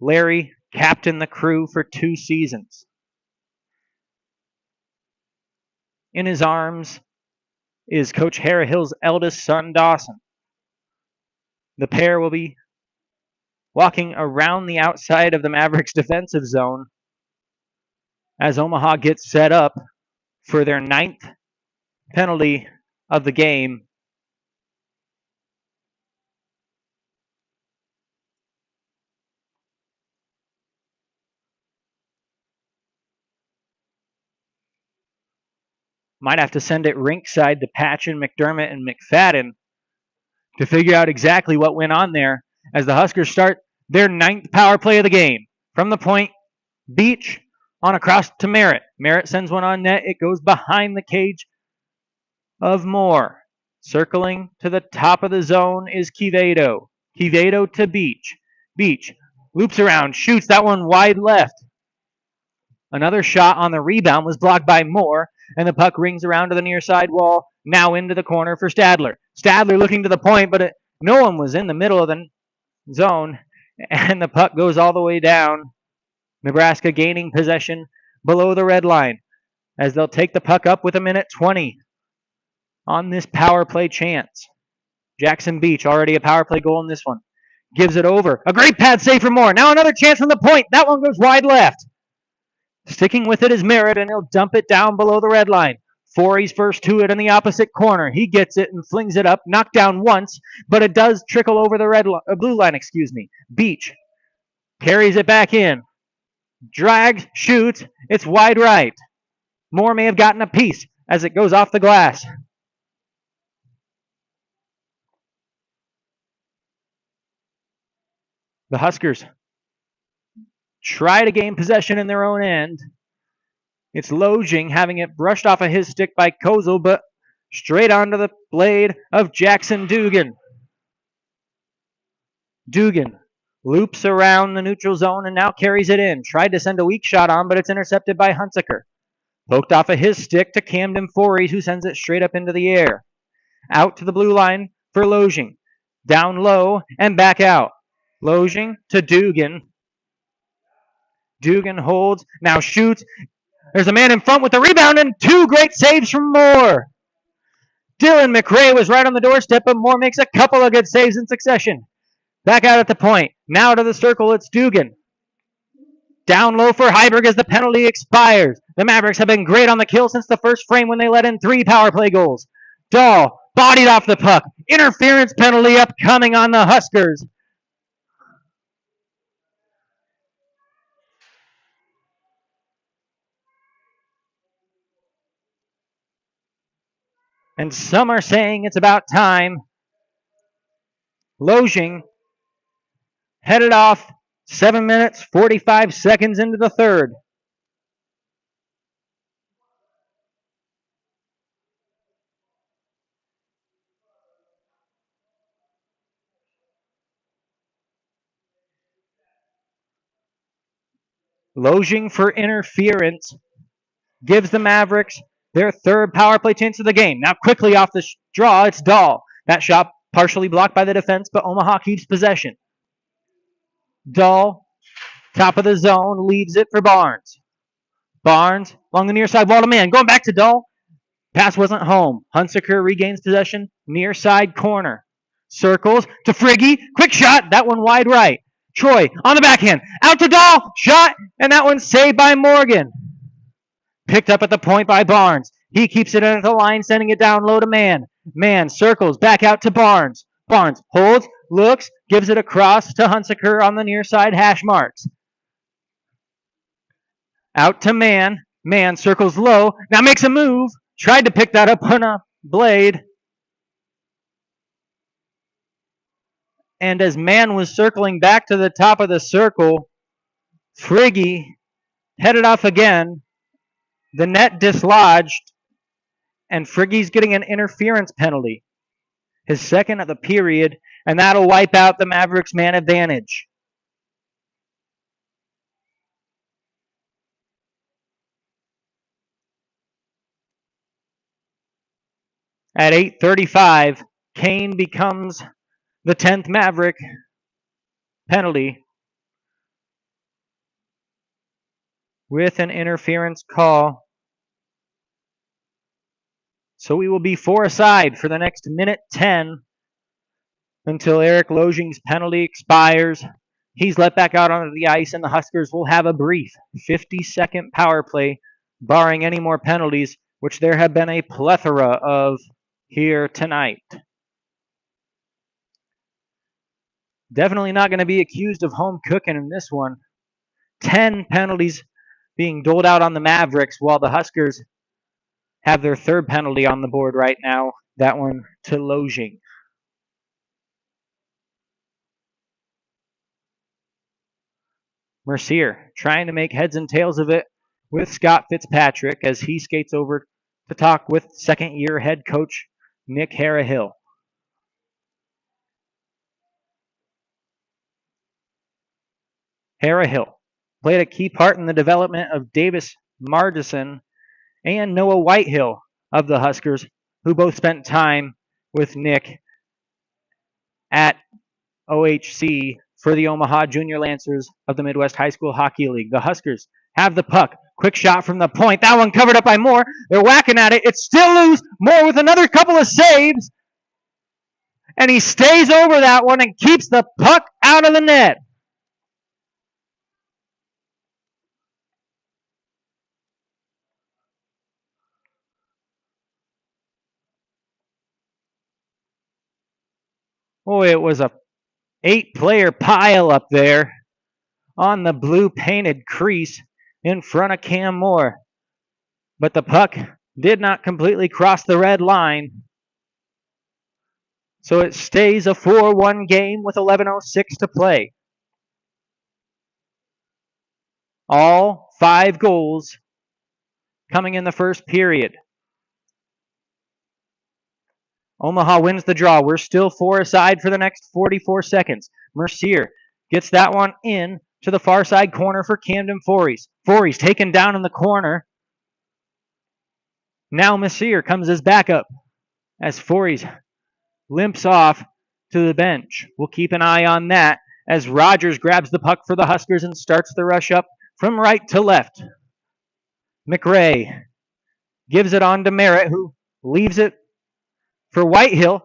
Larry captained the crew for 2 seasons. In his arms is Coach Harrahill's eldest son, Dawson. The pair will be walking around the outside of the Mavericks' defensive zone as Omaha gets set up for their 9th penalty of the game. Might have to send it rinkside to Patchen, McDermott, and McFadden to figure out exactly what went on there as the Huskers start their 9th power play of the game. From the point, Beach on across to Merritt. Merritt sends one on net. It goes behind the cage of Moore. Circling to the top of the zone is Quevedo. Quevedo to Beach. Beach loops around, shoots that one wide left. Another shot on the rebound was blocked by Moore, and the puck rings around to the near side wall, now into the corner for Stadler. Stadler looking to the point, but no one was in the middle of the zone, and the puck goes all the way down. Nebraska gaining possession below the red line as they'll take the puck up with 1:20 on this power play chance. Jackson Beach, already a power play goal in this one, gives it over. A great pad save for Moore. Now another chance from the point. That one goes wide left. Sticking with it is Merritt, and he'll dump it down below the red line. Forey's first to it in the opposite corner. He gets it and flings it up, knocked down once, but it does trickle over the blue line. Beach carries it back in. Drags, shoots. It's wide right. Moore may have gotten a piece as it goes off the glass. The Huskers try to gain possession in their own end. It's Lojing having it brushed off of his stick by Kozel, but straight onto the blade of Jackson Dugan. Dugan loops around the neutral zone and now carries it in. Tried to send a weak shot on, but it's intercepted by Hunsaker. Poked off of his stick to Camden Forey, who sends it straight up into the air. Out to the blue line for Lojing. Down low and back out. Lojing to Dugan. Dugan holds, now shoots. There's a man in front with the rebound and 2 great saves from Moore. Dylan McRae was right on the doorstep, but Moore makes a couple of good saves in succession. Back out at the point. Now to the circle, it's Dugan. Down low for Heiberg as the penalty expires. The Mavericks have been great on the kill since the first frame when they let in 3 power play goals. Dahl bodied off the puck. Interference penalty upcoming on the Huskers. And some are saying it's about time. Lojing headed off 7 minutes, 45 seconds into the third. Loging for interference gives the Mavericks their third power play chance of the game. Now quickly off the draw, it's Dahl. That shot partially blocked by the defense, but Omaha keeps possession. Dahl, top of the zone, leaves it for Barnes. Barnes, along the near side wall to man. Going back to Dahl. Pass wasn't home. Hunsaker regains possession. Near side corner. Circles to Friggy. Quick shot. That one wide right. Troy on the backhand. Out to Dahl. Shot. And that one saved by Morgan. Picked up at the point by Barnes. He keeps it at the line, sending it down low to Man. Man circles back out to Barnes. Barnes holds, looks, gives it across to Hunsaker on the near side hash marks. Out to Man. Man circles low. Now makes a move. Tried to pick that up on a blade. And as Man was circling back to the top of the circle, Friggy headed off again. The net dislodged, and Friggy's getting an interference penalty. His second of the period, and that'll wipe out the Mavericks' man advantage. At 8:35, Kane becomes the 10th Maverick penalty with an interference call. So we will be 4 aside for the next minute 10 until Eric Loging's penalty expires. He's let back out onto the ice, and the Huskers will have a brief 50-second power play, barring any more penalties, which there have been a plethora of here tonight. Definitely not going to be accused of home cooking in this one. 10 penalties being doled out on the Mavericks, while the Huskers have their third penalty on the board right now. That one to Loging. Mercier trying to make heads and tails of it with Scott Fitzpatrick as he skates over to talk with second-year head coach Nick Harahill. Harahill played a key part in the development of Davis Mardison and Noah Whitehill of the Huskers, who both spent time with Nick at OHC for the Omaha Junior Lancers of the Midwest High School Hockey League. The Huskers have the puck. Quick shot from the point. That one covered up by Moore. They're whacking at it. It's still loose. Moore with another couple of saves. And he stays over that one and keeps the puck out of the net. Oh, it was a 8-player pile up there on the blue painted crease in front of Cam Moore. But the puck did not completely cross the red line. So it stays a 4-1 game with 11:06 to play. All 5 goals coming in the first period. Omaha wins the draw. We're still 4 aside for the next 44 seconds. Mercier gets that one in to the far side corner for Camden Fories. Fories taken down in the corner. Now Mercier comes as backup as Fories limps off to the bench. We'll keep an eye on that as Rogers grabs the puck for the Huskers and starts the rush up from right to left. McRae gives it on to Merritt, who leaves it for Whitehill.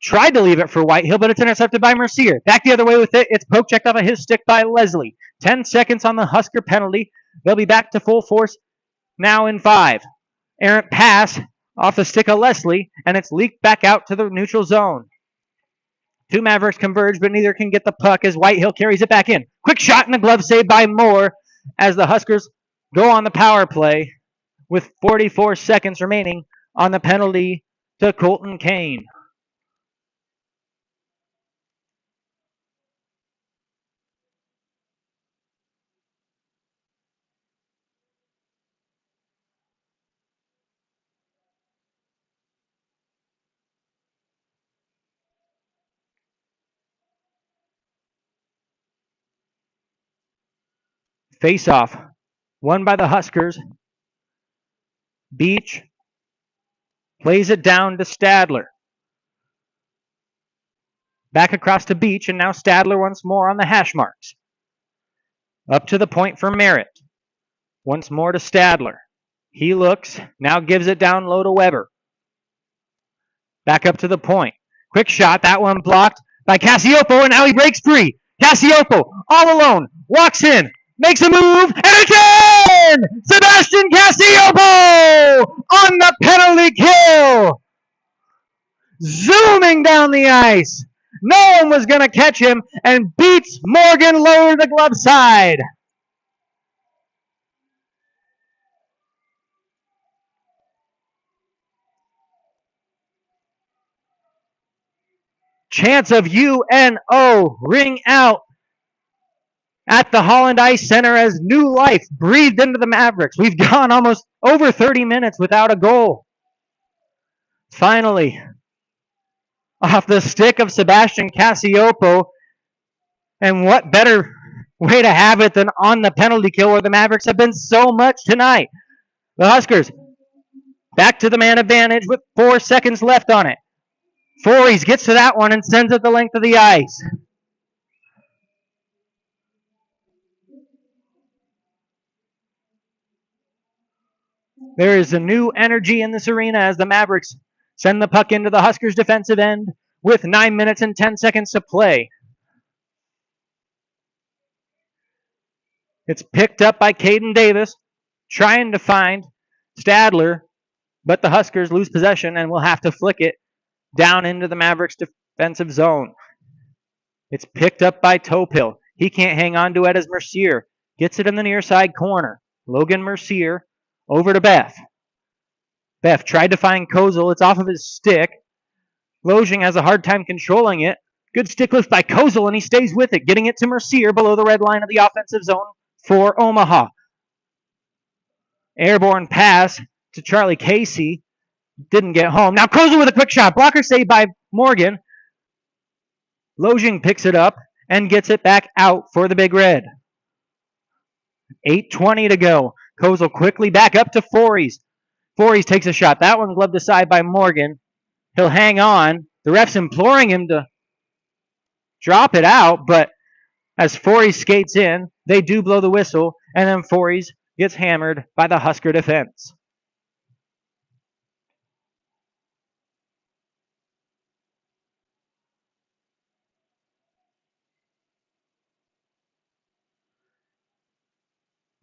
Tried to leave it for Whitehill, but it's intercepted by Mercier. Back the other way with it. It's poke checked off of his stick by Leslie. 10 seconds on the Husker penalty. They'll be back to full force now in 5. Errant pass off the stick of Leslie, and it's leaked back out to the neutral zone. 2 Mavericks converge, but neither can get the puck as Whitehill carries it back in. Quick shot and a glove save by Moore as the Huskers go on the power play with 44 seconds remaining on the penalty to Colton Kane. Face-off Won by the Huskers. Beach plays it down to Stadler. Back across to Beach, and now Stadler once more on the hash marks. Up to the point for Merritt. Once more to Stadler. He looks, now gives it down low to Weber. Back up to the point. Quick shot, that one blocked by Cassiopo, and now he breaks free. Cassiopo, all alone, walks in, makes a move, and again! Sebastian Cassiopo on the penalty kill! Zooming down the ice. No one was going to catch him, and beats Morgan low to the glove side. Chants of UNO ring out at the Holland Ice Center as new life breathed into the Mavericks. We've gone almost over 30 minutes without a goal. Finally, off the stick of Sebastian Cassiopo, and what better way to have it than on the penalty kill where the Mavericks have been so much tonight. The Huskers back to the man advantage with 4 seconds left on it. Voorhees gets to that one and sends it the length of the ice. There is a new energy in this arena as the Mavericks send the puck into the Huskers' defensive end with 9 minutes and 10 seconds to play. It's picked up by Caden Davis, trying to find Stadler, but the Huskers lose possession and will have to flick it down into the Mavericks' defensive zone. It's picked up by Topill. He can't hang on to it as Mercier gets it in the near side corner. Logan Mercier over to Beth. Beth tried to find Kozel. It's off of his stick. Lojing has a hard time controlling it. Good stick lift by Kozel, and he stays with it, getting it to Mercier below the red line of the offensive zone for Omaha. Airborne pass to Charlie Casey. Didn't get home. Now Kozel with a quick shot. Blocker saved by Morgan. Lojing picks it up and gets it back out for the Big Red. 8:20 to go. Kozel quickly back up to Voorhees. Voorhees takes a shot. That one gloved aside by Morgan. He'll hang on. The ref's imploring him to drop it out, but as Voorhees skates in, they do blow the whistle, and then Voorhees gets hammered by the Husker defense.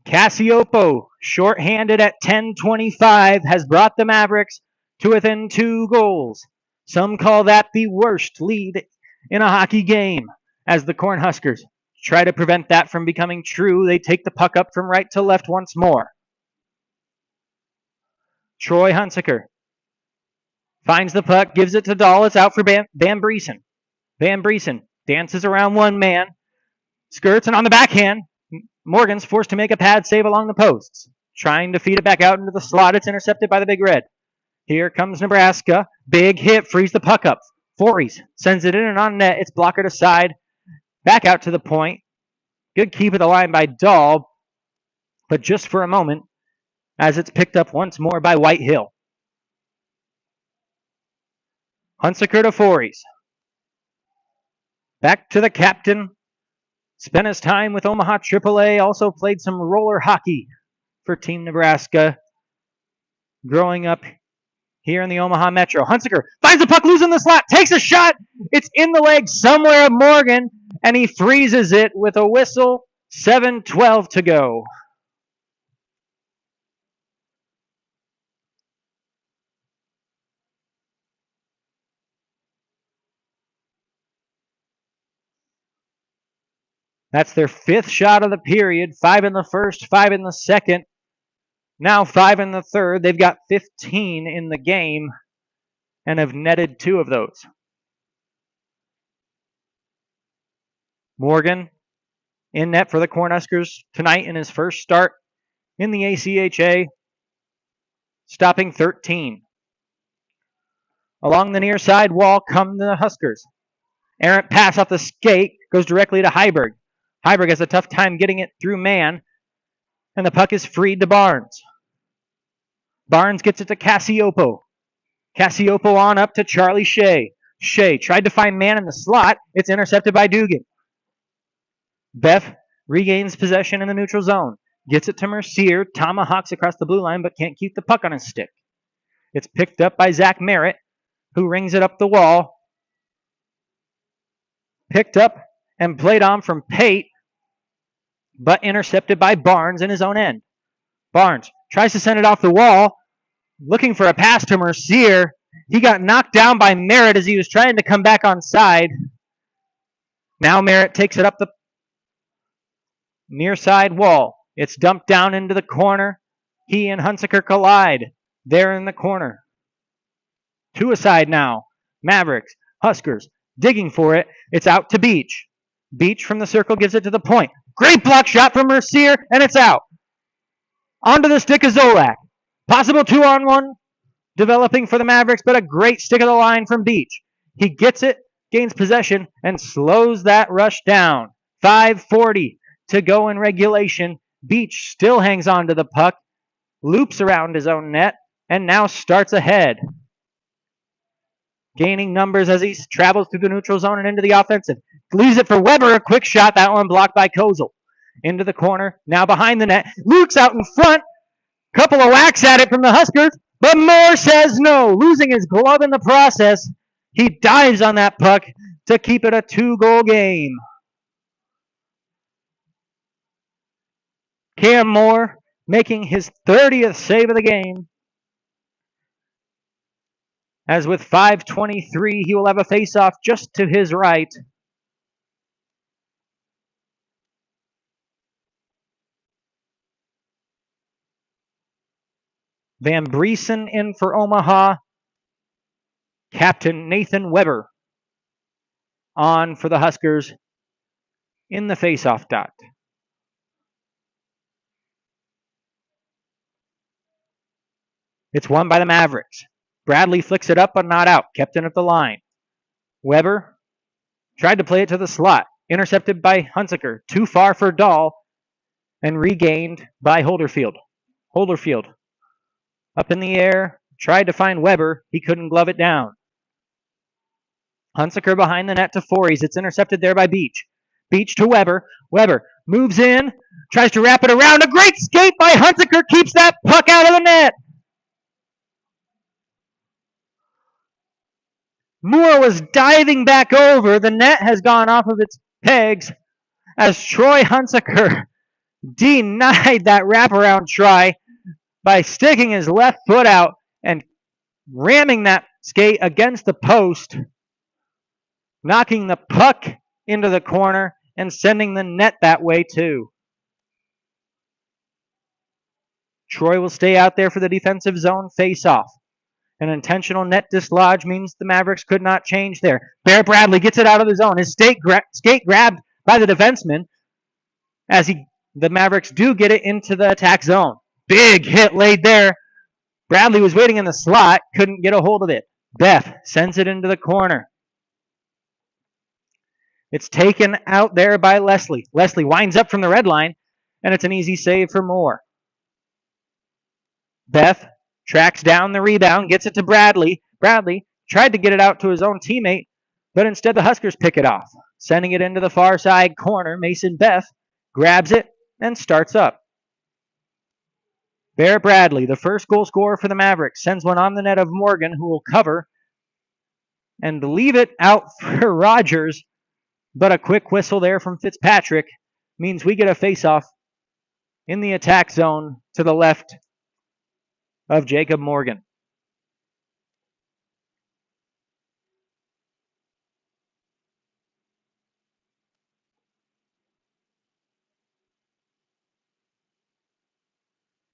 Cassiopo, shorthanded at 10:25, has brought the Mavericks to within 2 goals. Some call that the worst lead in a hockey game. As the Cornhuskers try to prevent that from becoming true, they take the puck up from right to left once more. Troy Hunsaker finds the puck, gives it to Dahl. It's out for Van Briesen. Van Briesen dances around one man, skirts, and on the backhand, Morgan's forced to make a pad save along the posts. Trying to feed it back out into the slot. It's intercepted by the Big Red. Here comes Nebraska. Big hit, frees the puck up. Voorhees sends it in and on net. It's blockered aside. Back out to the point. Good keep of the line by Dahl, but just for a moment as it's picked up once more by Whitehill. Hunsaker to Voorhees. Back to the captain. Spent his time with Omaha AAA, also played some roller hockey for Team Nebraska. Growing up here in the Omaha Metro. Hunsaker finds the puck loose in the slot, takes a shot. It's in the leg somewhere of Morgan, and he freezes it with a whistle. 7:12 to go. That's their 5th shot of the period. 5 in the first, 5 in the second. Now 5 in the third. They've got 15 in the game and have netted 2 of those. Morgan in net for the Cornhuskers tonight in his first start in the ACHA, stopping 13. Along the near side wall come the Huskers. Errant pass off the skate, goes directly to Heiberg. Heiberg has a tough time getting it through man. And the puck is freed to Barnes. Barnes gets it to Cassiopo. Cassiopo on up to Charlie Shea. Shea tried to find man in the slot. It's intercepted by Dugan. Beth regains possession in the neutral zone. Gets it to Mercier. Tomahawks across the blue line, but can't keep the puck on his stick. It's picked up by Zach Merritt, who rings it up the wall. Picked up and played on from Pate, but intercepted by Barnes in his own end. Barnes tries to send it off the wall, looking for a pass to Mercier. He got knocked down by Merritt as he was trying to come back on side. Now Merritt takes it up the near side wall. It's dumped down into the corner. He and Hunsaker collide there in the corner. Two aside now. Mavericks, Huskers, digging for it. It's out to Beach. Beach from the circle gives it to the point. Great block shot from Mercier, and it's out. Onto the stick of Zolak. Possible 2-on-1 developing for the Mavericks, but a great stick of the line from Beach. He gets it, gains possession, and slows that rush down. 5:40 to go in regulation. Beach still hangs on to the puck, loops around his own net, and now starts ahead. Gaining numbers as he travels through the neutral zone and into the offensive. Leaves it for Weber, a quick shot, that one blocked by Kozel. Into the corner, now behind the net. Luke's out in front. Couple of whacks at it from the Huskers, but Moore says no, losing his glove in the process. He dives on that puck to keep it a 2-goal game. Cam Moore making his 30th save of the game. As with 5:23, he will have a face-off just to his right. Van Briesen in for Omaha. Captain Nathan Weber on for the Huskers in the face-off dot. It's won by the Mavericks. Bradley flicks it up, but not out. Kept in at the line. Weber tried to play it to the slot. Intercepted by Hunsaker. Too far for Dahl. And regained by Holderfield. Holderfield up in the air. Tried to find Weber. He couldn't glove it down. Hunsaker behind the net to Fories. It's intercepted there by Beach. Beach to Weber. Weber moves in. Tries to wrap it around. A great skate by Hunsaker. Keeps that puck out of the net. Moore was diving back over. The net has gone off of its pegs as Troy Hunsaker denied that wraparound try by sticking his left foot out and ramming that skate against the post, knocking the puck into the corner and sending the net that way too. Troy will stay out there for the defensive zone face-off. An intentional net dislodge means the Mavericks could not change there. Bear Bradley gets it out of the zone. His skate grabbed by the defenseman as the Mavericks do get it into the attack zone. Big hit laid there. Bradley was waiting in the slot, couldn't get a hold of it. Beth sends it into the corner. It's taken out there by Leslie. Leslie winds up from the red line, and it's an easy save for Moore. Beth tracks down the rebound, gets it to Bradley. Bradley tried to get it out to his own teammate, but instead the Huskers pick it off. Sending it into the far side corner, Mason Beth grabs it and starts up. Bear Bradley, the first goal scorer for the Mavericks, sends one on the net of Morgan, who will cover and leave it out for Rogers, but a quick whistle there from Fitzpatrick means we get a face-off in the attack zone to the left of Jacob Morgan.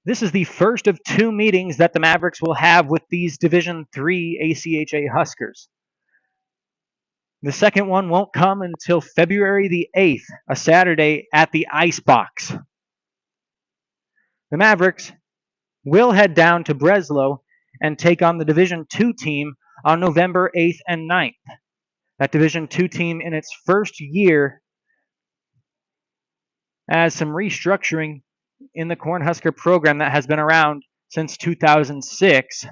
This is the first of two meetings that the Mavericks will have with these Division III ACHA Huskers. The second one won't come until February the 8th, a Saturday at the Icebox. The Mavericks will head down to Breslau and take on the Division II team on November 8th and 9th. That Division II team in its first year as some restructuring in the Cornhusker program that has been around since 2006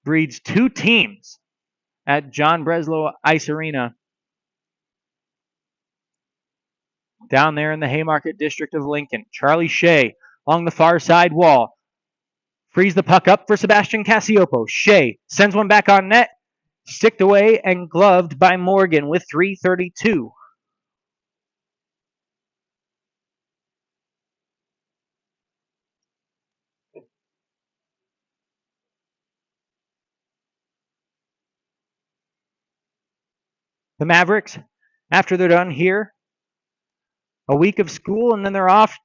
breeds two teams at John Breslow Ice Arena down there in the Haymarket district of Lincoln. Charlie Shea along the far side wall. Frees the puck up for Sebastian Cassiopo. Shea sends one back on net. Sticked away and gloved by Morgan with 3:32. The Mavericks, after they're done here, a week of school, and then they're off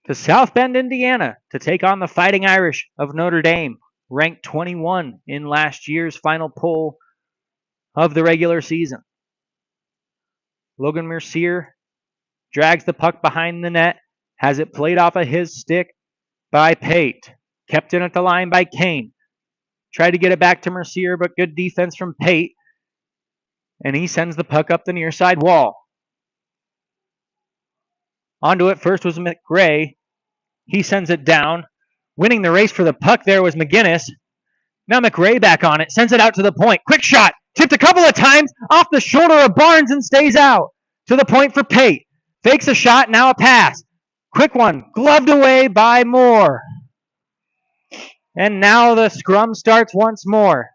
to South Bend, Indiana to take on the Fighting Irish of Notre Dame, ranked 21 in last year's final poll of the regular season. Logan Mercier drags the puck behind the net, has it played off of his stick by Pate. Kept in at the line by Kane. Tried to get it back to Mercier, but good defense from Pate. And he sends the puck up the near side wall. Onto it first was McRae. He sends it down. Winning the race for the puck there was McGinnis. Now McRae back on it. Sends it out to the point. Quick shot. Tipped a couple of times off the shoulder of Barnes and stays out. To the point for Pate. Fakes a shot. Now a pass. Quick one. Gloved away by Moore. And now the scrum starts once more.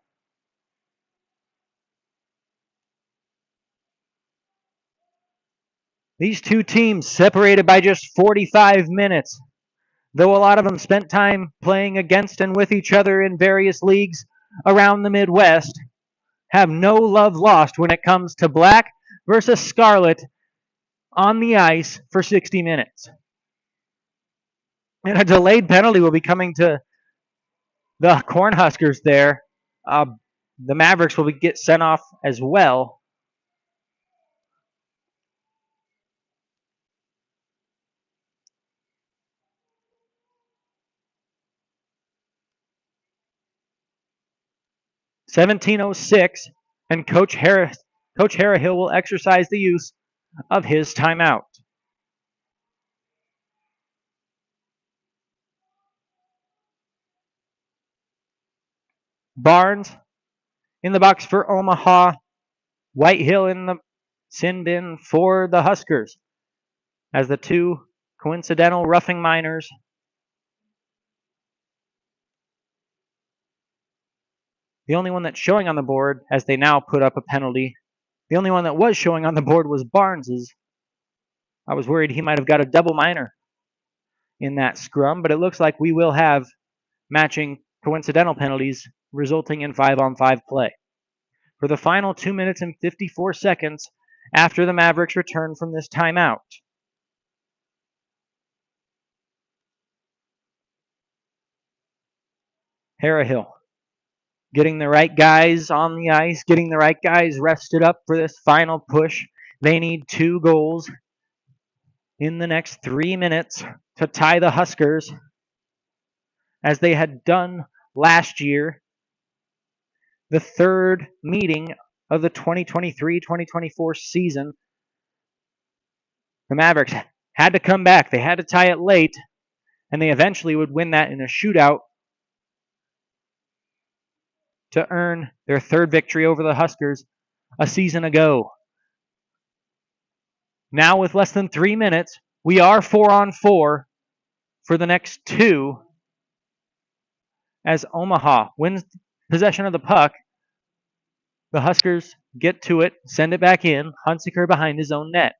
These two teams separated by just 45 minutes. Though a lot of them spent time playing against and with each other in various leagues around the Midwest, have no love lost when it comes to black versus scarlet on the ice for 60 minutes. And a delayed penalty will be coming to the Cornhuskers there. The Mavericks will get sent off as well. .17:06, and Coach Harahill will exercise the use of his timeout. Barnes in the box for Omaha. Whitehill in the sin bin for the Huskers, as the two coincidental roughing minors the only one that's showing on the board, as they now put up a penalty, the only one that was showing on the board was Barnes's. I was worried he might have got a double minor in that scrum, but it looks like we will have matching coincidental penalties resulting in 5-on-5 play. For the final 2 minutes and 54 seconds after the Mavericks return from this timeout. Harahill getting the right guys on the ice, getting the right guys rested up for this final push. They need 2 goals in the next 3 minutes to tie the Huskers, as they had done last year, the third meeting of the 2023-2024 season. The Mavericks had to come back. They had to tie it late, and they eventually would win that in a shootout to earn their third victory over the Huskers a season ago. Now with less than 3 minutes, we are 4-on-4 for the next 2, as Omaha wins possession of the puck. The Huskers get to it, send it back in. Hunsaker behind his own net.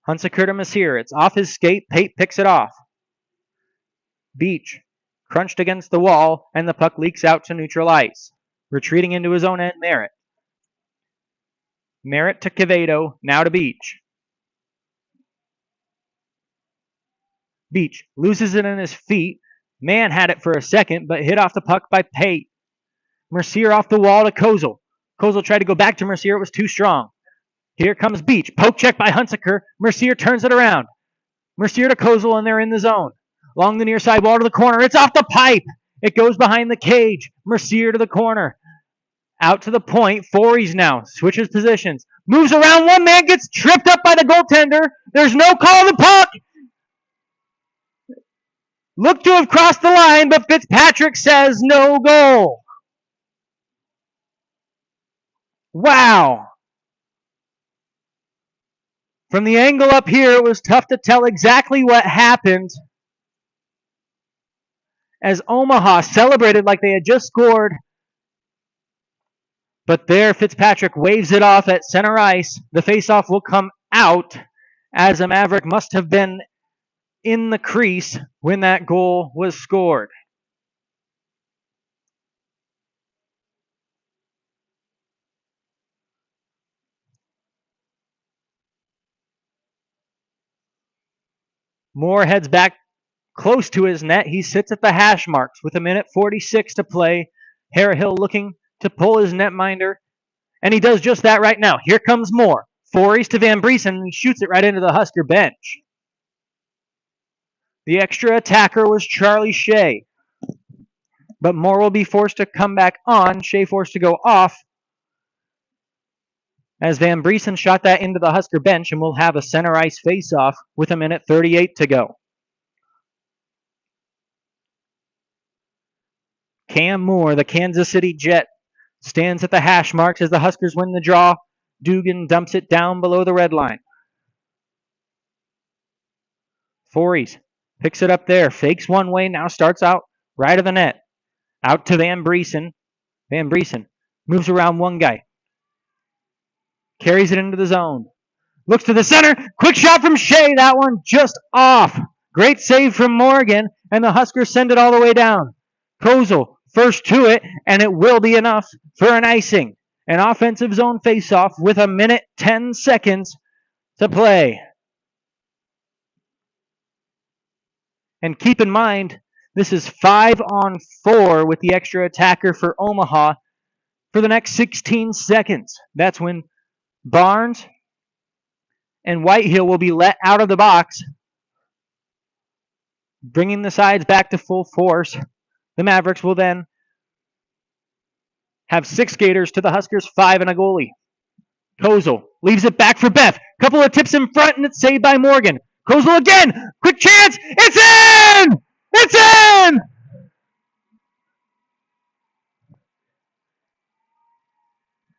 Hunsaker to Messier. It's off his skate. Pate picks it off. Beach crunched against the wall, and the puck leaks out to neutral ice. Retreating into his own end, Merritt. Merritt to Quevedo, now to Beach. Beach loses it in his feet. Mann had it for a second, but hit off the puck by Pate. Mercier off the wall to Kozel. Kozel tried to go back to Mercier. It was too strong. Here comes Beach. Poke check by Hunsaker. Mercier turns it around. Mercier to Kozel, and they're in the zone. Along the near side wall to the corner. It's off the pipe. It goes behind the cage. Mercier to the corner. Out to the point. Forey's now. Switches positions. Moves around one man. Gets tripped up by the goaltender. There's no call on the puck. Looked to have crossed the line, but Fitzpatrick says no goal. Wow. From the angle up here, it was tough to tell exactly what happened as Omaha celebrated like they had just scored. But there, Fitzpatrick waves it off at center ice. The faceoff will come out as a Maverick must have been in the crease when that goal was scored. Moore heads back close to his net. He sits at the hash marks with 1:46 to play. Harehill looking to pull his netminder, and he does just that right now. Here comes Moore. Forey's to Van Briesen, and he shoots it right into the Husker bench. The extra attacker was Charlie Shea, but Moore will be forced to come back on. Shea forced to go off as Van Briesen shot that into the Husker bench, and we'll have a center ice face-off with 1:38 to go. Cam Moore, the Kansas City Jet, stands at the hash marks as the Huskers win the draw. Dugan dumps it down below the red line. Forey's picks it up there, fakes one way, now starts out right of the net. Out to Van Briesen. Van Briesen moves around one guy. Carries it into the zone. Looks to the center. Quick shot from Shea. That one just off. Great save from Morgan, and the Huskers send it all the way down. Kozel first to it, and it will be enough for an icing. An offensive zone faceoff with 1:10 to play. And keep in mind, this is 5-on-4 with the extra attacker for Omaha for the next 16 seconds. That's when Barnes and Whitehill will be let out of the box, bringing the sides back to full force. The Mavericks will then have 6 skaters to the Huskers' 5 and a goalie. Kozel leaves it back for Beth. Couple of tips in front, and it's saved by Morgan. Kozel again. Quick chance. It's in! It's in!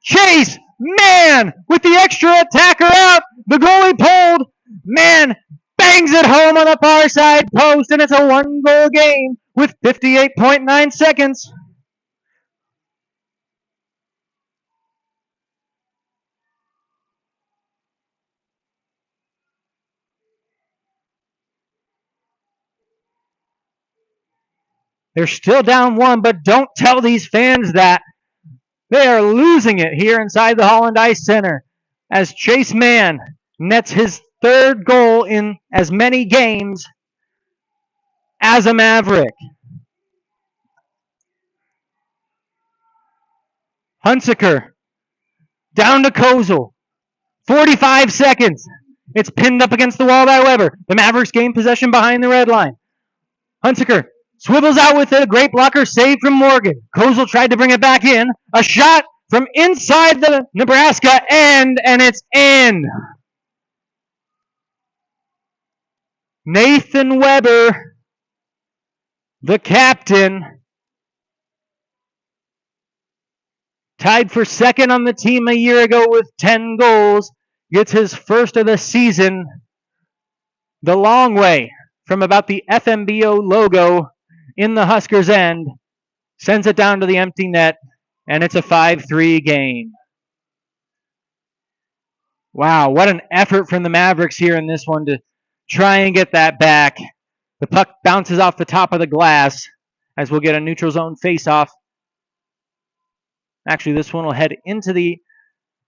Chase, man, with the extra attacker out. The goalie pulled. Man, bangs it home on the far side post, and it's a 1-goal game with 58.9 seconds. They're still down 1, but don't tell these fans that. They are losing it here inside the Holland Ice Center as Chase Mann nets his 3rd goal in as many games as a Maverick. Hunsaker down to Kozel. 45 seconds. It's pinned up against the wall by Weber. The Mavericks gain possession behind the red line. Hunsaker swivels out with it. A great blocker save from Morgan. Kozel tried to bring it back in. A shot from inside the Nebraska end, and it's in. Nathan Weber, the captain, tied for 2nd on the team a year ago with 10 goals, gets his 1st of the season the long way from about the FMBO logo in the Huskers' end, sends it down to the empty net, and it's a 5-3 game. Wow, what an effort from the Mavericks here in this one to try and get that back. The puck bounces off the top of the glass as we'll get a neutral zone face-off. Actually, this one will head into the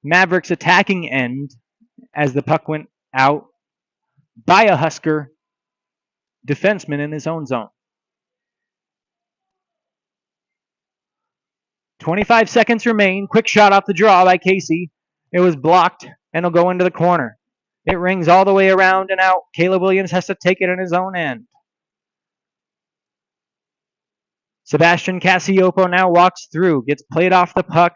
Mavericks' attacking end as the puck went out by a Husker defenseman in his own zone. 25 seconds remain. Quick shot off the draw by Casey. It was blocked, and it'll go into the corner. It rings all the way around and out. Caleb Williams has to take it in his own end. Sebastian Cassiopo now walks through, gets played off the puck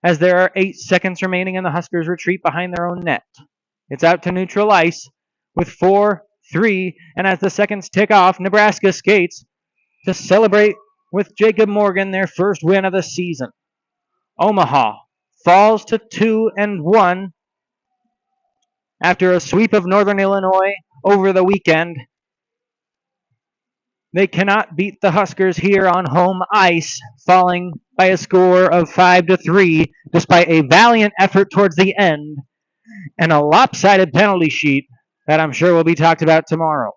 as there are 8 seconds remaining and the Huskers retreat behind their own net. It's out to neutral ice with 4, 3, and as the seconds tick off, Nebraska skates to celebrate with Jacob Morgan their first win of the season. Omaha falls to 2-1 after a sweep of Northern Illinois over the weekend. They cannot beat the Huskers here on home ice, falling by a score of 5-3, despite a valiant effort towards the end and a lopsided penalty sheet that I'm sure will be talked about tomorrow.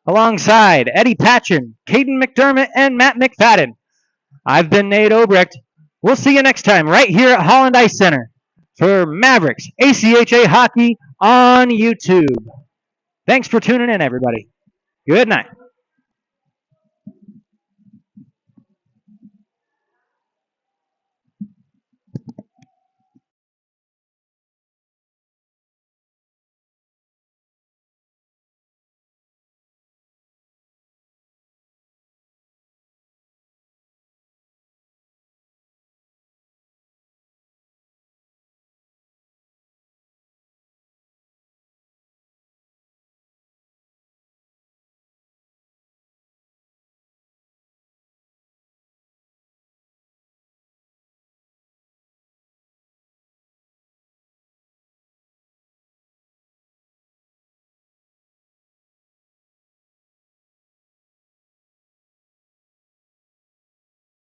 Alongside Eddie Patchen, Caden McDermott, and Matt McFadden, I've been Nate Obrecht. We'll see you next time right here at Holland Ice Center for Mavericks ACHA Hockey on YouTube. Thanks for tuning in, everybody. Good night.